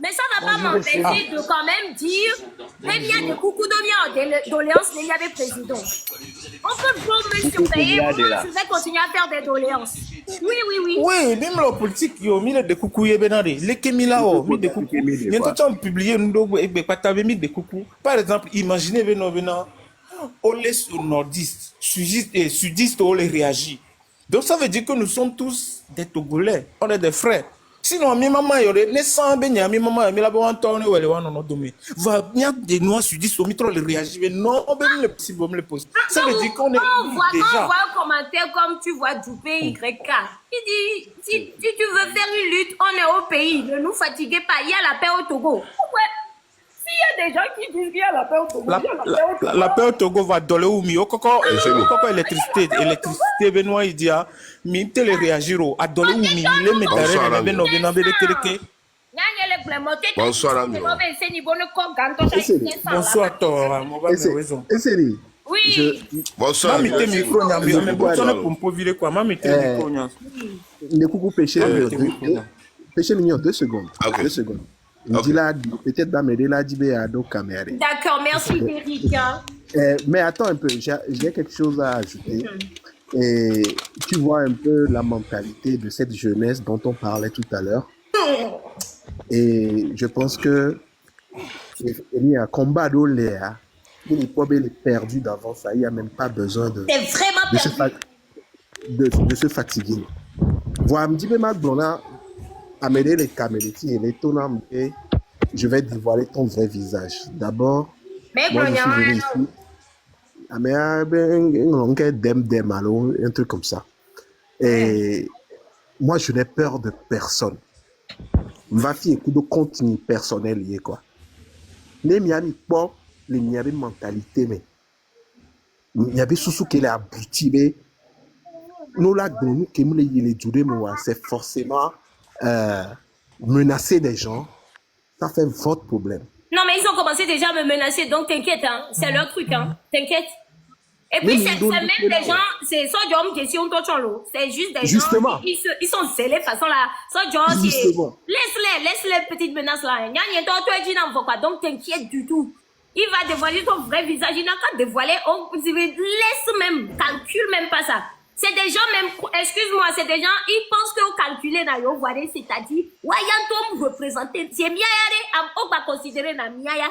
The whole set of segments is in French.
Mais ça ne va pas Bonjour, m'empêcher Esseni. de quand même dire qu'il y a des coucous de doléances, il y avait président. On peut me surveiller, moi je vais continuer à faire des doléances. Oui, oui, oui. Oui, même la politique, yo, mi de coucou ye benade. Les Kemila, oh, mi de coucou. Bientôt, tu as publié, nous, t'avais mis des coucous. Par exemple, imaginez, venant, on laisse au nordiste, sudiste, et sudiste, on les réagit. Donc, ça veut dire que nous sommes tous des Togolais, on est des frères. Sinon, mi maman, il y aurait les 100 baignets, mi maman, mi la bonne tourne, ou elle est en automé. Va, il y a des noirs sudistes, au mitro, les réagit, mais non, on peut le possible, on le pose. Ça veut dire qu'on est Quand on déjà. voit un commentaire comme tu vois du PYK, il dit si tu veux faire une lutte, on est au pays, ne nous fatiguez pas, il y a la paix au Togo. Ouais. S'il y a des gens qui disent qu'il y a la paix au Togo, il y a la paix au Togo. La paix au Togo va dans le oumi. Au coco électricité, Benoît, il dit, mi télé réagir à dans le oumi, il est métaré, Bonsoir, ami. bonsoir, toi, mon gars, mais raison. Esseni. Oui. Bonsoir. Mami, t'es micro, mais bon, tu as pour virer quoi, mami, t'es micro, Ne coucou péché. Péché mignon, 2 secondes. Ok. 2 secondes. Il dit là, peut-être va m'aider là, dit à dos caméra. D'accord, merci Eric. Mais attends un peu, j'ai quelque chose à ajouter. Et tu vois un peu la mentalité de cette jeunesse dont on parlait tout à l'heure. Et je pense que il y a un combat d'Oléa. Il est perdu d'avance. Il n'y a même pas besoin de, C'est vraiment de, se, perdu. de se fatiguer. Voilà, me dit, mais Maglona, amener les camélétis et les tonams, et je vais dévoiler ton vrai visage. D'abord, Mais moi, je suis venu ici. Ah, mais un truc comme ça. Et moi, je n'ai peur de personne. Ma fille écoute de contenu personnel, quoi. Les miami pas les miami mentalité, mais miami sous qu'elle est aboutie, mais nous là, nous qui nous les durées, c'est forcément menacer des gens. Ça fait votre problème. Non, mais ils ont commencé déjà à me menacer, donc t'inquiète, hein. C'est leur truc, hein. T'inquiète. Et puis, c'est même des gens, c'est ça, Diom, question, c'est juste des Justement. gens, ils sont zélés façon là. Ça, Diom, laisse-les petites menaces là. Donc, t'inquiète du tout. Il va dévoiler ton vrai visage. Il n'a qu'à dévoiler. Laisse même, calcule même pas ça. C'est des gens même, excuse-moi, c'est des gens, ils pensent que vous calculez na yo voir, c'est-à-dire, wayantom représenter, c'est miaya, on va considérer na miaya.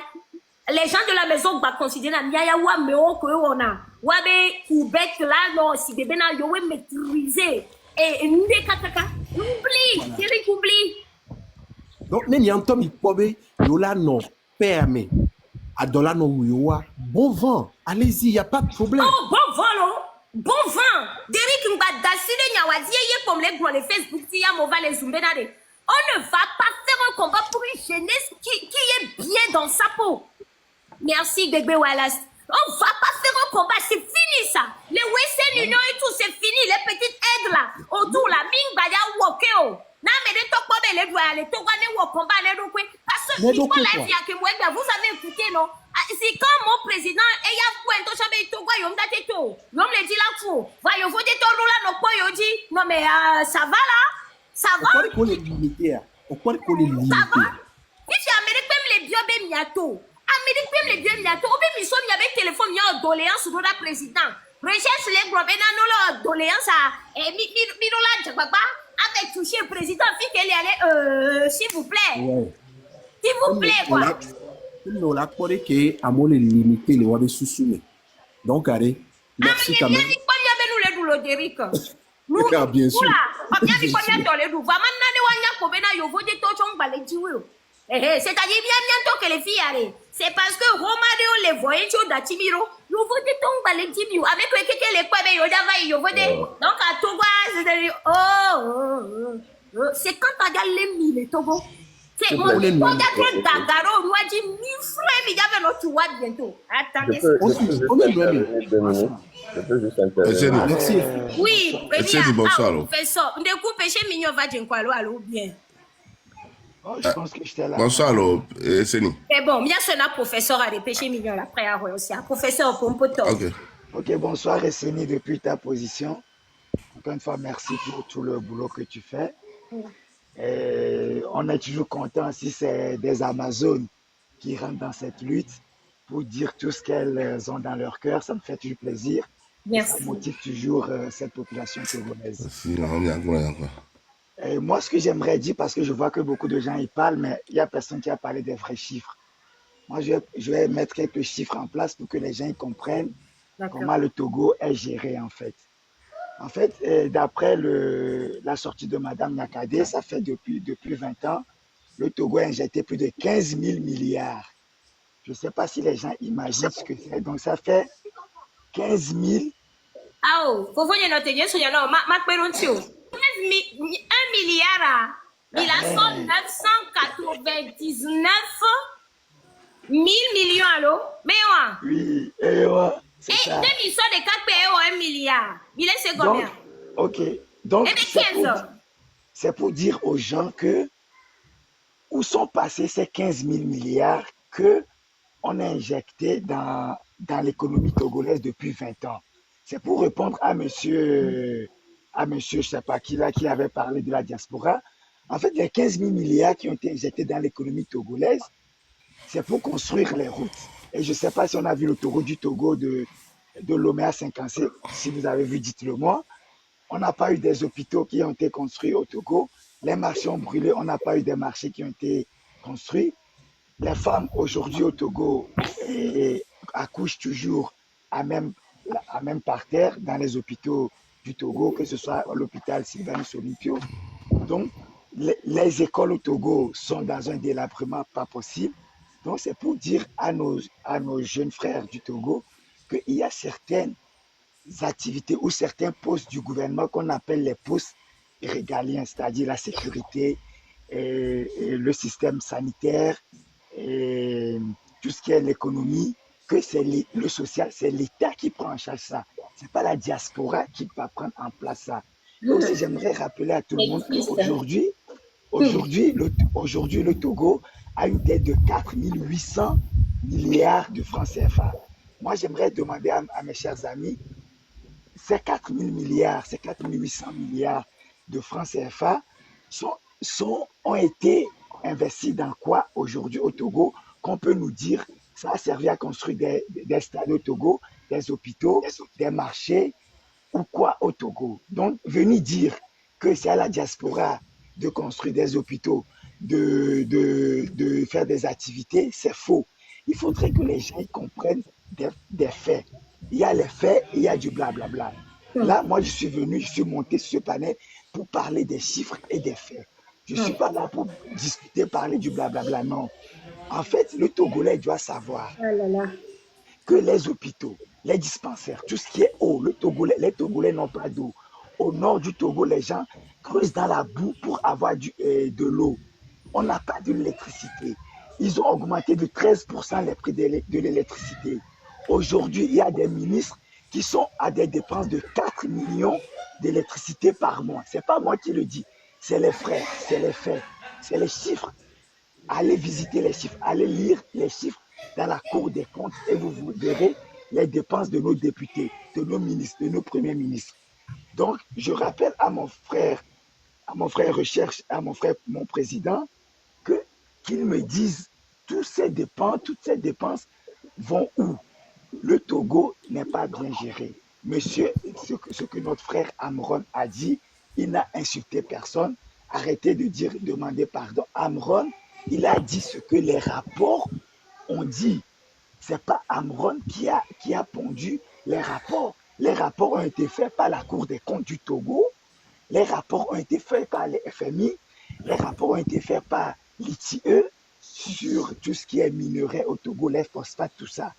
Les gens de la maison vont considérer na miaya wa meo que on a. Wabe Québec là, non, si bébé na yo maîtriser. Et nous kakaka, oublie, Eric oublie. Donc, même Yantom, il peut yola non permet. Adola no yoa, bon vent. Allez-y, il n'y a pas de problème. Oh, bon vent, non? Bon vent. Derrick Mbadasile Nyawazi, comme les Facebook, si ya mova les zumbedade. On ne va pas faire un combat pour une jeunesse qui est bien dans sa peau. Merci, Bébé Wallace. On va pas faire un combat, c'est fini ça. Les Western Union et tout, c'est fini. Les petites aides là, autour là, Ming Baya Wokeo. Non, mais les Tokwa, les doigts, les Tokwa, les Wokomba, les Dokwe. Parce que vous avez écouté, non? C'est quand mon président, et il y a quoi, un tochabe, Tokwa, yom dateto. Yom le dit là, fou. Voyons, vous dites, là, non, quoi, yodi. Non, mais ça va là? Ça va? On peut les limiter. On peut les limiter. Ça va? Si tu Amérique, même les biobés miato. Amérique, même les biobés miato. Ou bien, ils sont, il y avait téléphone, il y a une doléance sur le président. Recherche les gros, ben, non, leur doléance à, et Mirola Djababa, avec touché le président, fit qu'elle y allait, s'il vous plaît. Ouais. S'il vous plaît, quoi. Nous l'a pour que à moi les limiter les voir sous donc allez merci quand même. Nous, bien sûr. c'est-à-dire bien bientôt que les filles arrivent. C'est parce que Romario les voyait sur Datimiro. Nous voulons tomber par les Timio. Avec les quoi, mais il voyait. Donc à Togo, c'est quand tu as les mille Togo. C'est mon frère, Dagaro, moi dit 1000 frères, mais il y avait notre choix bientôt. Attendez. On est loin. Merci. Oui, bonsoir. professeur. On découpe péché mignon va dire quoi, alors bien. Je pense que j'étais là. Bonsoir, Esseni. Mais bon, bien sûr, un professeur a des péchés mignons après à aussi. Un professeur pour un peu Ok. Ok, bonsoir Esseni, depuis ta position. Encore une fois, merci pour tout le boulot que tu fais. On est toujours content si c'est des Amazones qui rentrent dans cette lutte pour dire tout ce qu'elles ont dans leur cœur. Ça me fait toujours plaisir. Et ça Merci. motive toujours cette population togolaise. Si, on est encore. Et moi, ce que j'aimerais dire, parce que je vois que beaucoup de gens y parlent, mais il n'y a personne qui a parlé des vrais chiffres. Moi, je vais mettre quelques chiffres en place pour que les gens y comprennent comment le Togo est géré, en fait. En fait, d'après la sortie de Madame Nyakade, ça fait depuis 20 ans, le Togo a injecté plus de 15 000 milliards. Je ne sais pas si les gens imaginent ce que c'est. Donc, ça fait 15 000. Ah oh, faut voir notre Dieu sur non, ma perontio. 1 milliard, il a 999 000 millions, allô? Mais ouais. Oui, c'est ça. 2 millions de 4 pays 1 milliard. Il est c'est combien? Ok. Donc, Et de 15 c'est pour dire aux gens que où sont passés ces 15 000 milliards qu'on a injectés dans l'économie togolaise depuis 20 ans. C'est pour répondre à monsieur, je ne sais pas qui là, qui avait parlé de la diaspora. En fait, les 15 000 milliards qui ont été injectés dans l'économie togolaise, c'est pour construire les routes. Et je ne sais pas si on a vu l'autoroute du Togo de Lomé à Saint-Cancé. Si vous avez vu, dites-le moi. On n'a pas eu des hôpitaux qui ont été construits au Togo. Les marchés ont brûlé. On n'a pas eu des marchés qui ont été construits. Les femmes aujourd'hui au Togo accouchent toujours à même par terre dans les hôpitaux du Togo, que ce soit l'hôpital Sylvanus Olympio. Donc, les écoles au Togo sont dans un délabrement pas possible. Donc, c'est pour dire à nos jeunes frères du Togo qu'il y a certaines activités ou certains postes du gouvernement qu'on appelle les postes régaliens, c'est-à-dire la sécurité, et le système sanitaire, et tout ce qui est l'économie, que c'est le social, c'est l'État qui prend en charge ça. Ce n'est pas la diaspora qui va prendre en place ça. Et aussi, j'aimerais rappeler à tout le monde qu'aujourd'hui, le Togo a une dette de 4 800 milliards de francs CFA. Moi, j'aimerais demander à mes chers amis, ces 4 000 milliards, ces 4 800 milliards de francs CFA ont été investis dans quoi aujourd'hui au Togo, qu'on peut nous dire ça a servi à construire des stades au Togo, des hôpitaux, des marchés ou quoi au Togo. Donc, venir dire que c'est à la diaspora de construire des hôpitaux, de faire des activités, c'est faux. Il faudrait que les gens comprennent des faits. Il y a les faits et il y a du blablabla. Là, moi, je suis monté sur ce panel pour parler des chiffres et des faits. Je ne suis pas là pour discuter, parler du blablabla, non. En fait, le Togolais doit savoir que les hôpitaux, les dispensaires, tout ce qui est eau, les Togolais n'ont pas d'eau. Au nord du Togo, les gens creusent dans la boue pour avoir de l'eau. On n'a pas d'électricité. Ils ont augmenté de 13% les prix de l'électricité. Aujourd'hui, il y a des ministres qui sont à des dépenses de 4 millions d'électricité par mois. Ce n'est pas moi qui le dis, c'est les frères, c'est les faits, c'est les chiffres. Allez visiter les chiffres, allez lire les chiffres dans la Cour des comptes et vous verrez les dépenses de nos députés, de nos ministres, de nos premiers ministres. Donc, je rappelle à mon frère recherche, mon président, qu'il me dise toutes ces dépenses vont où? Le Togo n'est pas bien géré. Monsieur, ce que notre frère Amron a dit, il n'a insulté personne. Arrêtez de demander pardon. Amron, il a dit ce que les rapports ont dit. Ce n'est pas Amron qui a pondu les rapports. Les rapports ont été faits par la Cour des comptes du Togo. Les rapports ont été faits par les FMI. Les rapports ont été faits par l'ITIE sur tout ce qui est minerai au Togo, les phosphates, tout ça.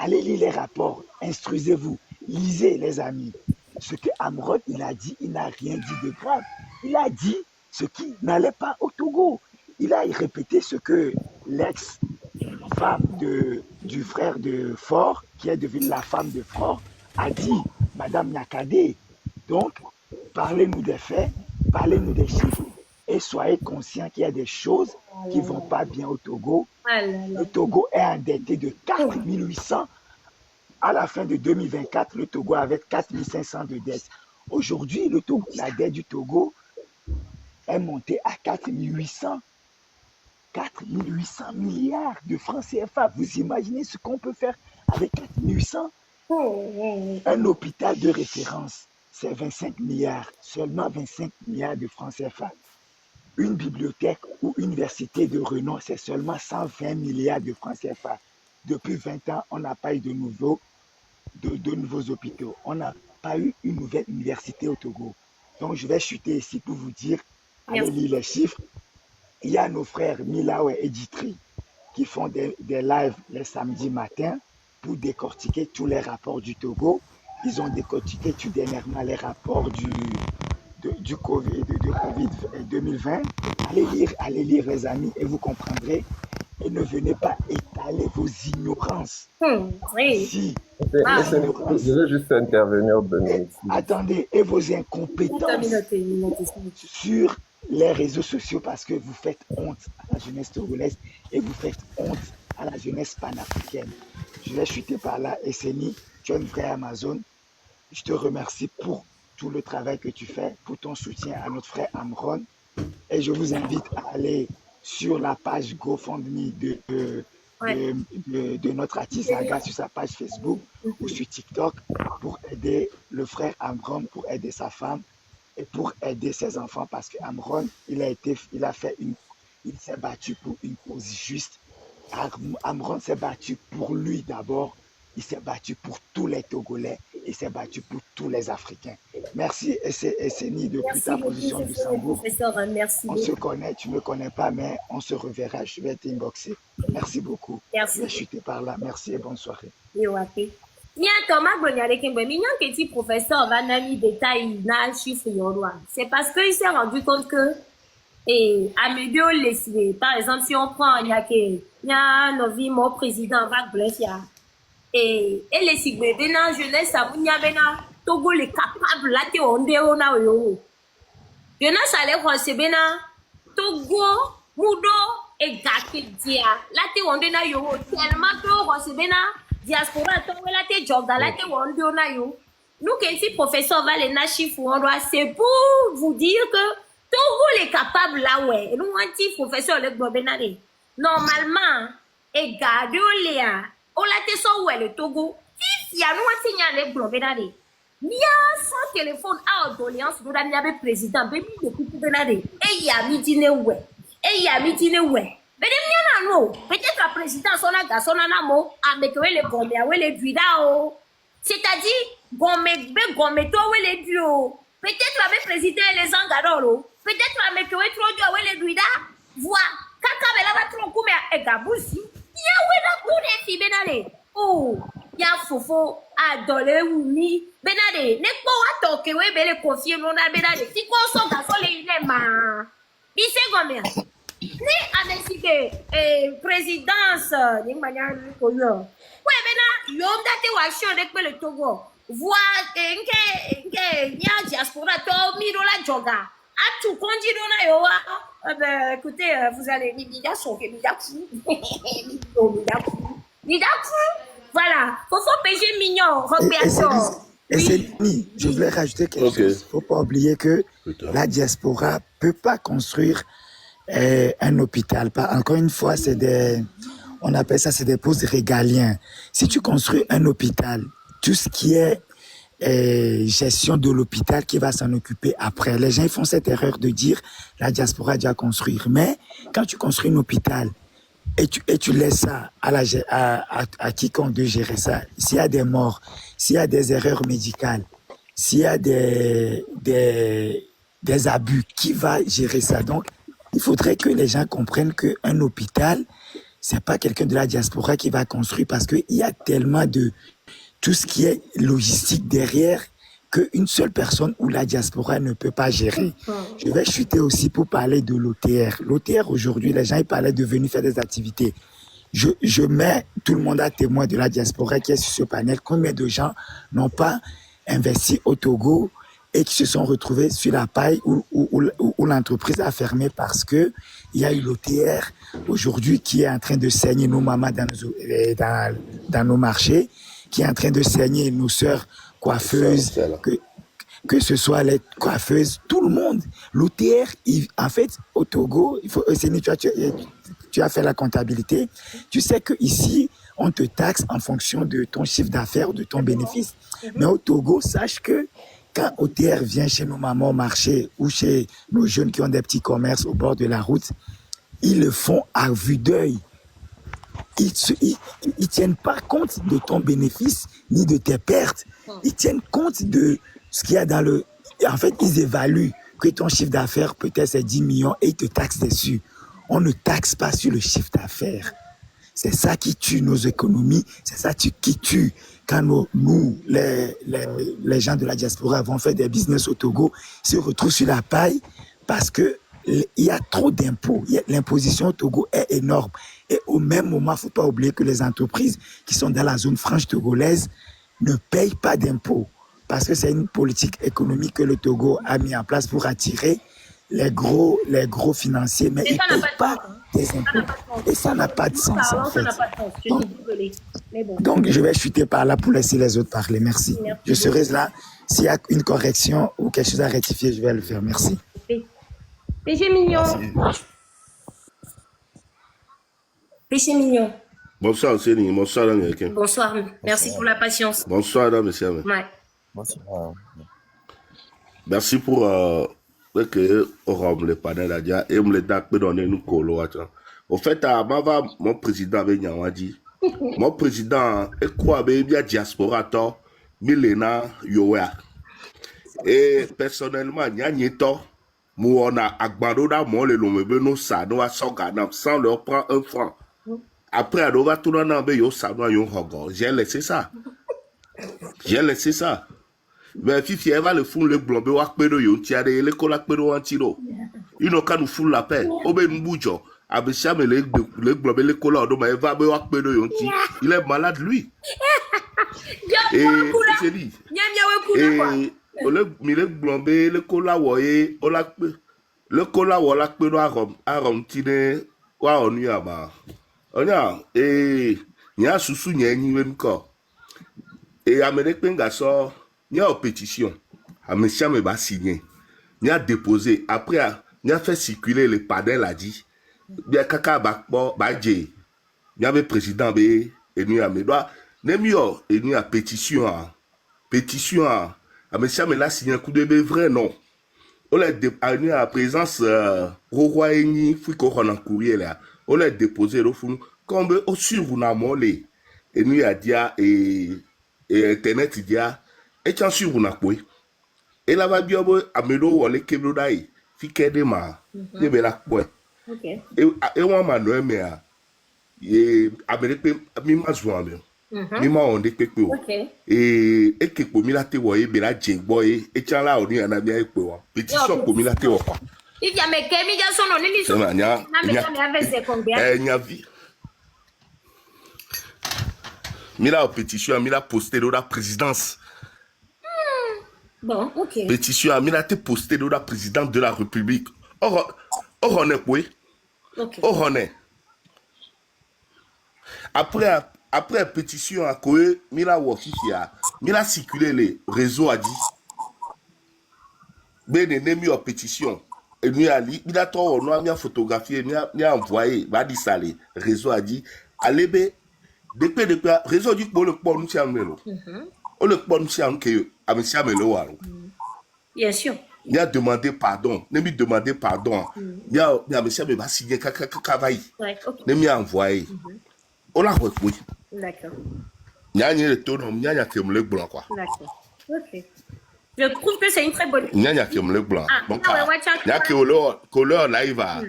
Allez lire les rapports, instruisez-vous, lisez les amis. Ce que Amron, il a dit, il n'a rien dit de grave. Il a dit ce qui n'allait pas au Togo. Il a répété ce que l'ex-femme du frère de Faure, qui est devenue la femme de Faure, a dit, Madame Nyakade. Donc, parlez-nous des faits, parlez-nous des chiffres et soyez conscients qu'il y a des choses qui ne vont pas bien au Togo. Le Togo est endetté de 4 800. À la fin de 2024, le Togo avait 4 500 de dette. Aujourd'hui, la dette du Togo est monté à 4800 milliards de francs CFA. Vous imaginez ce qu'on peut faire avec 4800? Un hôpital de référence, c'est 25 milliards, seulement 25 milliards de francs CFA. Une bibliothèque ou université de renom, c'est seulement 120 milliards de francs CFA. Depuis 20 ans, on n'a pas eu de nouveaux hôpitaux. On n'a pas eu une nouvelle université au Togo. Donc, je vais chuter ici pour vous dire, allez lire les chiffres. Il y a nos frères Milawe et Ditri qui font des lives les samedis matins pour décortiquer tous les rapports du Togo. Ils ont décortiqué tout dernièrement les rapports du Covid 2020. Allez lire les amis et vous comprendrez. Et ne venez pas étaler vos ignorances. Oui. Si, Je veux juste intervenir de minutes. attendez, et vos incompétences sur les réseaux sociaux parce que vous faites honte à la jeunesse togolaise et vous faites honte à la jeunesse panafricaine. Je vais chuter par là. Esseni, tu es une vraie Amazon. Je te remercie pour tout le travail que tu fais, pour ton soutien à notre frère Amron. Et je vous invite à aller sur la page GoFundMe de notre artiste Aga sur sa page Facebook ou sur TikTok pour aider le frère Amron, pour aider sa femme et pour aider ses enfants parce qu'Amron, il s'est battu pour une cause juste. Amron s'est battu pour lui d'abord, il s'est battu pour tous les Togolais, il s'est battu pour tous les Africains. Merci Esseni depuis ta position du Sambour. Merci. On se connaît, tu ne me connais pas, mais on se reverra. Je vais t'inboxer. Merci beaucoup. Merci. Je vais chuter par là. Merci et bonne soirée. Petit professeur va donner détails dans chiffre c'est parce qu'il s'est rendu compte que Amédio Leslie, par exemple, si on prend il y a Novi, mon président va blesser et les signes bena jeunesse à bena Togo les capable là te onde ona yo jeunesse allait receber na Togo mudo et gaki dia là te onde na yo tellement to receber na diaspora to là te joga là te onde ona yo nous qu'un professeur va les chiffres on doit c'est pour vous dire que Togo les capable là ouais nous un petit professeur le benade normalement et garde léa on l'a te so ouais le Togo si y a nous un signal le benade Mia son téléphone à doléance do dani abe président be mi de kuku benade e ya mi dine ouais mais de mia na no peut-être la président son a garçon na mo avec le gombe a le duida o c'est-à-dire gombe to le duo peut-être la président les engadoro peut-être la mekewe trop dio le duida voix kaka bela va trop kume e gabusi ya we na kude fi benade oh ya fofo adole wumi benade ne ko wa toke we bele confier non na benade ti ko so ga so le ile ma bi se gombe ni amesike présidence ni manya ko yo we bena yo ndate wa show de pe le Togo voix nke nya diaspora to miro la joga a tout conduire na yo ben écoutez vous allez ni da so ke ni da voilà, faut péger mignon, et je voulais rajouter quelque chose. Faut pas oublier que la diaspora peut pas construire un hôpital. Encore une fois, on appelle ça, c'est des postes régaliens. Si tu construis un hôpital, tout ce qui est gestion de l'hôpital qui va s'en occuper après. Les gens ils font cette erreur de dire la diaspora doit construire. Mais quand tu construis un hôpital, et tu laisses ça à quiconque de gérer ça. S'il y a des morts, s'il y a des erreurs médicales, s'il y a des abus, qui va gérer ça? Donc, il faudrait que les gens comprennent qu'un hôpital, c'est pas quelqu'un de la diaspora qui va construire parce qu'il y a tellement de tout ce qui est logistique derrière qu'une seule personne ou la diaspora ne peut pas gérer. Je vais chuter aussi pour parler de l'OTR. L'OTR, aujourd'hui, les gens ils parlaient de venir faire des activités. Je mets tout le monde à témoin de la diaspora qui est sur ce panel. Combien de gens n'ont pas investi au Togo et qui se sont retrouvés sur la paille où l'entreprise a fermé parce que il y a eu l'OTR aujourd'hui qui est en train de saigner nos mamans dans nos marchés, qui est en train de saigner nos sœurs coiffeuses, que ce soit les coiffeuses, tout le monde. L'OTR, en fait, au Togo, Seni, tu as fait la comptabilité. Tu sais qu'ici, on te taxe en fonction de ton chiffre d'affaires, de ton bénéfice. Mais au Togo, sache que quand OTR vient chez nos mamans au marché ou chez nos jeunes qui ont des petits commerces au bord de la route, ils le font à vue d'œil. Ils tiennent pas compte de ton bénéfice ni de tes pertes. Ils tiennent compte de ce qu'il y a dans le... En fait, ils évaluent que ton chiffre d'affaires peut-être c'est 10 millions et ils te taxent dessus. On ne taxe pas sur le chiffre d'affaires. C'est ça qui tue nos économies, c'est ça qui tue quand nous, les gens de la diaspora, avons fait des business au Togo, se retrouvent sur la paille parce que il y a trop d'impôts. L'imposition au Togo est énorme. Et au même moment, il ne faut pas oublier que les entreprises qui sont dans la zone franche togolaise ne payent pas d'impôts parce que c'est une politique économique que le Togo a mis en place pour attirer les gros financiers, mais ils ne payent pas des impôts. Et ça n'a pas de sens, en fait. Donc, je vais chuter par là pour laisser les autres parler. Merci. Je serai là. S'il y a une correction ou quelque chose à rectifier, je vais le faire. Merci. Péché mignon. Péché mignon. Bonsoir, Seni. Bonsoir, américain. Bonsoir. Merci pour la patience. Bonsoir, monsieur. Ouais. Bonsoir. Merci pour que on le panel à dire et me le dak donner nous colo. Au fait, mon président avait dit, mon président est quoi bien diaspora to milena yoa. Et personnellement, n'y to Mouona Agbadoda Mole Lomebe no sa no a soganam sans leur prendre un franc. Après, on va tout le monde yo sa no yo hogo. J'ai laissé ça. Mais Fifi, elle va le fou le blombe ou akpedo yo tiare le kola akpedo antiro. Il n'a qu'à nous foutre la paix. Obe Mboujo, Abisham le blombe le kola odo ma eva be akpedo yo ti. Il est malade lui. Et c'est dit. Et le blombe le kola woye le kola wola akpedo arom tine wa onu ya ba. Onya nya susu nya nyiwe nko. Et Amérique Pengaso, il y a une pétition. Américain va signer. Il a déposé. Après, il a fait circuler le panel a dit. Bien kaka badje. Il y avait président et nous a mis doigt. Nemio et nous a pétition. Pétition. Américain l'a signé un coup de vrai non. On a déposé à présence roi eni fui ko en courrier là. On a déposé le fou comme au sur on a molé. Et nous a dit et internet dia et tiens sur on a quoi et là va bien amelo wole keblo dai fi kede ma de be la quoi OK et on ma no me a et amérique mi ma joa me mi ma on de pepe o et que ko mi la te wo e be la jengbo et tiens là on y en a bien pe wa pétition ko mi la te wo quoi il y a mes kemi ja sono ni mi so na me avec ses combien nya vi Mila pétition, Mila posté de la présidence. Bon, OK. Pétition, Mila te posté de la présidente de la République. Or on est quoi? OK. Or on est. Après pétition à quoi? Mila wofifia. Mila circulé les réseaux a dit. Ben ennemi en pétition. Et nous ali, Mila toi on a photographié, ni a envoyé, va dit ça les réseaux a dit. Allez be depuis réseau du pour le pont nous tiamelo. On le pont nous tiam que amisiamelo waro. Bien sûr. Il a demandé pardon, Nemi demandé pardon. Il a amisiamelo va signer kakakai. Ouais, OK. Nemi a envoyé. On l'a repris. D'accord. Il y a un retour, il y a un le blanc quoi. D'accord. OK. Je trouve que c'est une très bonne Il y a un le blanc. Donc il y a que couleur là il va.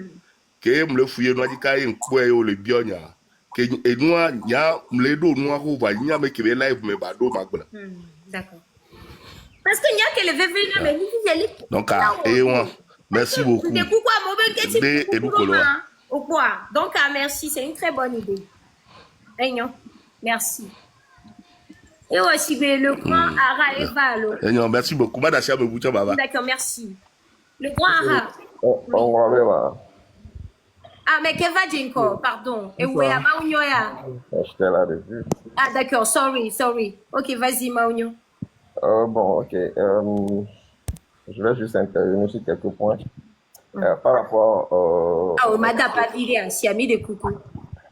Que me le fouiller nous dit qu'il quoi le bionya. Que et nous y a les dos noirs ou va y a mais que live mais ba do magla. D'accord. Parce qu'il y a que le bébé là mais il est donc et on merci beaucoup. C'est pourquoi mon bébé et nous colons. Au quoi? Donc merci, c'est une très bonne idée. Aignon. Merci. Et aussi le grand Ara et Valo. Aignon, merci beaucoup. Madachia me boucha baba. D'accord, merci. Le grand Ara. On va voir. Ah, mais Keva Jinko, pardon. Et où est Maunyoya? J'étais là dessus. Ah, d'accord, sorry. Ok, vas-y, Maunyo. Bon, ok. je vais juste intervenir sur quelques points. Par rapport Ah, madame pas viré, si ami de coucou.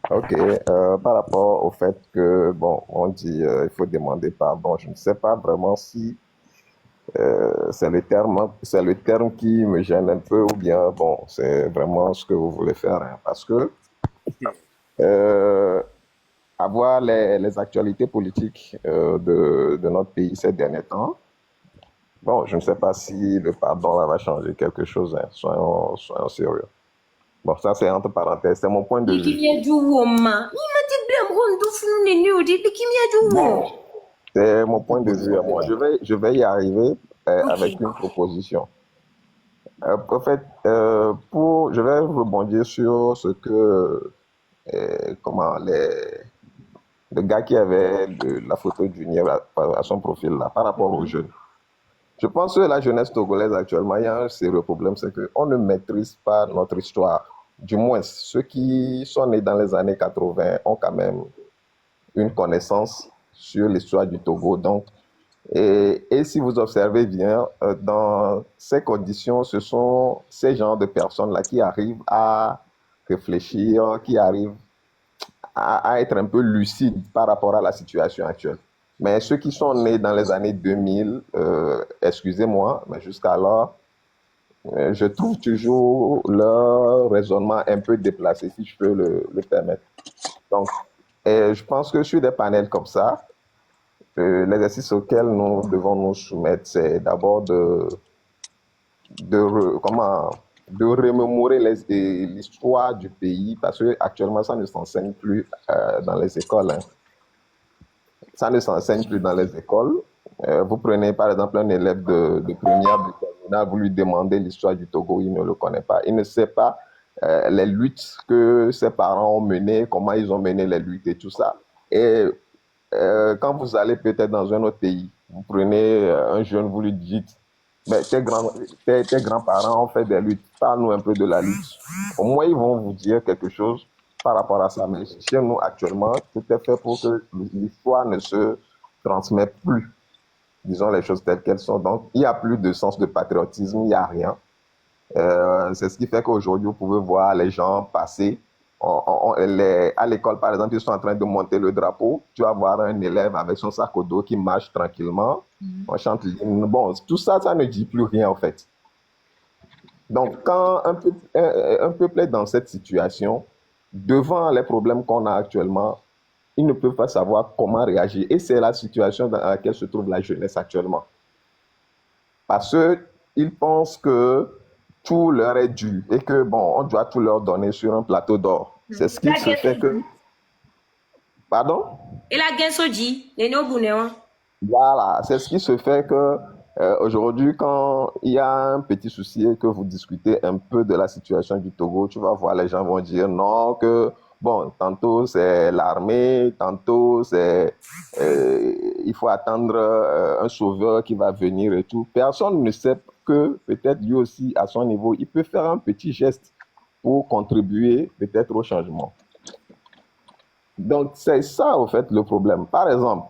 Ok, par rapport au fait que, bon, on dit il faut demander pardon, je ne sais pas vraiment si c'est le terme qui me gêne un peu ou bien, bon, c'est vraiment ce que vous voulez faire, hein, parce que avoir les actualités politiques de notre pays ces derniers temps, bon, je ne sais pas si le pardon là va changer quelque chose, hein, soyons sérieux. Bon, ça c'est entre parenthèses, c'est mon point de vue. Bon, c'est mon point de vue à moi. Je vais y arriver avec une proposition. En fait, je vais rebondir sur ce que, le gars qui avait la photo de Junior à son profil là, par rapport aux jeunes. Je pense que la jeunesse togolaise actuellement, il y a un sérieux problème, c'est qu'on ne maîtrise pas notre histoire. Du moins, ceux qui sont nés dans les années 80 ont quand même une connaissance sur l'histoire du Togo. Donc, et si vous observez bien, dans ces conditions, ce sont ces genres de personnes-là qui arrivent à réfléchir, qui arrivent à être un peu lucides par rapport à la situation actuelle. Mais ceux qui sont nés dans les années 2000, excusez-moi, mais jusqu'alors, je trouve toujours leur raisonnement un peu déplacé, si je peux le permettre. Donc, je pense que sur des panels comme ça, l'exercice auquel nous devons nous soumettre, c'est d'abord de remémorer l'histoire du pays, parce que actuellement ça ne s'enseigne plus dans les écoles. Hein. Ça ne s'enseigne plus dans les écoles. Vous prenez par exemple un élève de première, de terminale, vous lui demandez l'histoire du Togo, il ne le connaît pas. Il ne sait pas les luttes que ses parents ont menées, comment ils ont mené les luttes et tout ça. Et quand vous allez peut-être dans un autre pays, vous prenez un jeune, vous lui dites, mais tes grands-parents ont fait des luttes, parle-nous un peu de la lutte. Au moins, ils vont vous dire quelque chose par rapport à ça. Mais chez nous, actuellement, c'était fait pour que l'histoire ne se transmette plus. Disons les choses telles qu'elles sont. Donc, il n'y a plus de sens de patriotisme, il n'y a rien. C'est ce qui fait qu'aujourd'hui, vous pouvez voir les gens passer. À l'école, par exemple, ils sont en train de monter le drapeau. Tu vas voir un élève avec son sac au dos qui marche tranquillement. On chante l'hymne. Bon, tout ça, ça ne dit plus rien, en fait. Donc, quand un peuple est dans cette situation, devant les problèmes qu'on a actuellement, ils ne peuvent pas savoir comment réagir. Et c'est la situation dans laquelle se trouve la jeunesse actuellement. Parce qu'ils pensent que tout leur est dû et que, bon, on doit tout leur donner sur un plateau d'or. C'est ce qui se fait que... Pardon? Et la Gensoji, les Nobounéons. Voilà, c'est ce qui se fait que aujourd'hui, quand il y a un petit souci et que vous discutez un peu de la situation du Togo, tu vas voir, les gens vont dire non, que bon, tantôt c'est l'armée, tantôt c'est il faut attendre un sauveur qui va venir et tout. Personne ne sait que peut-être lui aussi, à son niveau, il peut faire un petit geste pour contribuer peut-être au changement. Donc, c'est ça, au fait, le problème. Par exemple,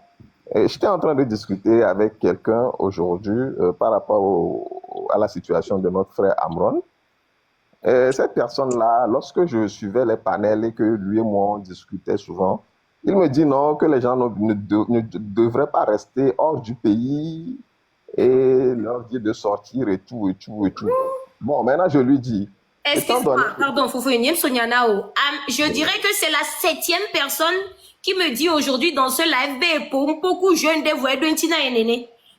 j'étais en train de discuter avec quelqu'un aujourd'hui par rapport à la situation de notre frère Amron. Cette personne-là, lorsque je suivais les panels et que lui et moi on discutait souvent, il me dit non, que les gens ne devraient pas rester hors du pays et leur dire de sortir et tout, et tout, et tout. Bon, maintenant je lui dis... Excuse-moi, pardon, je dirais que c'est la 7e personne qui me dit aujourd'hui dans ce live pour beaucoup jeune de voix de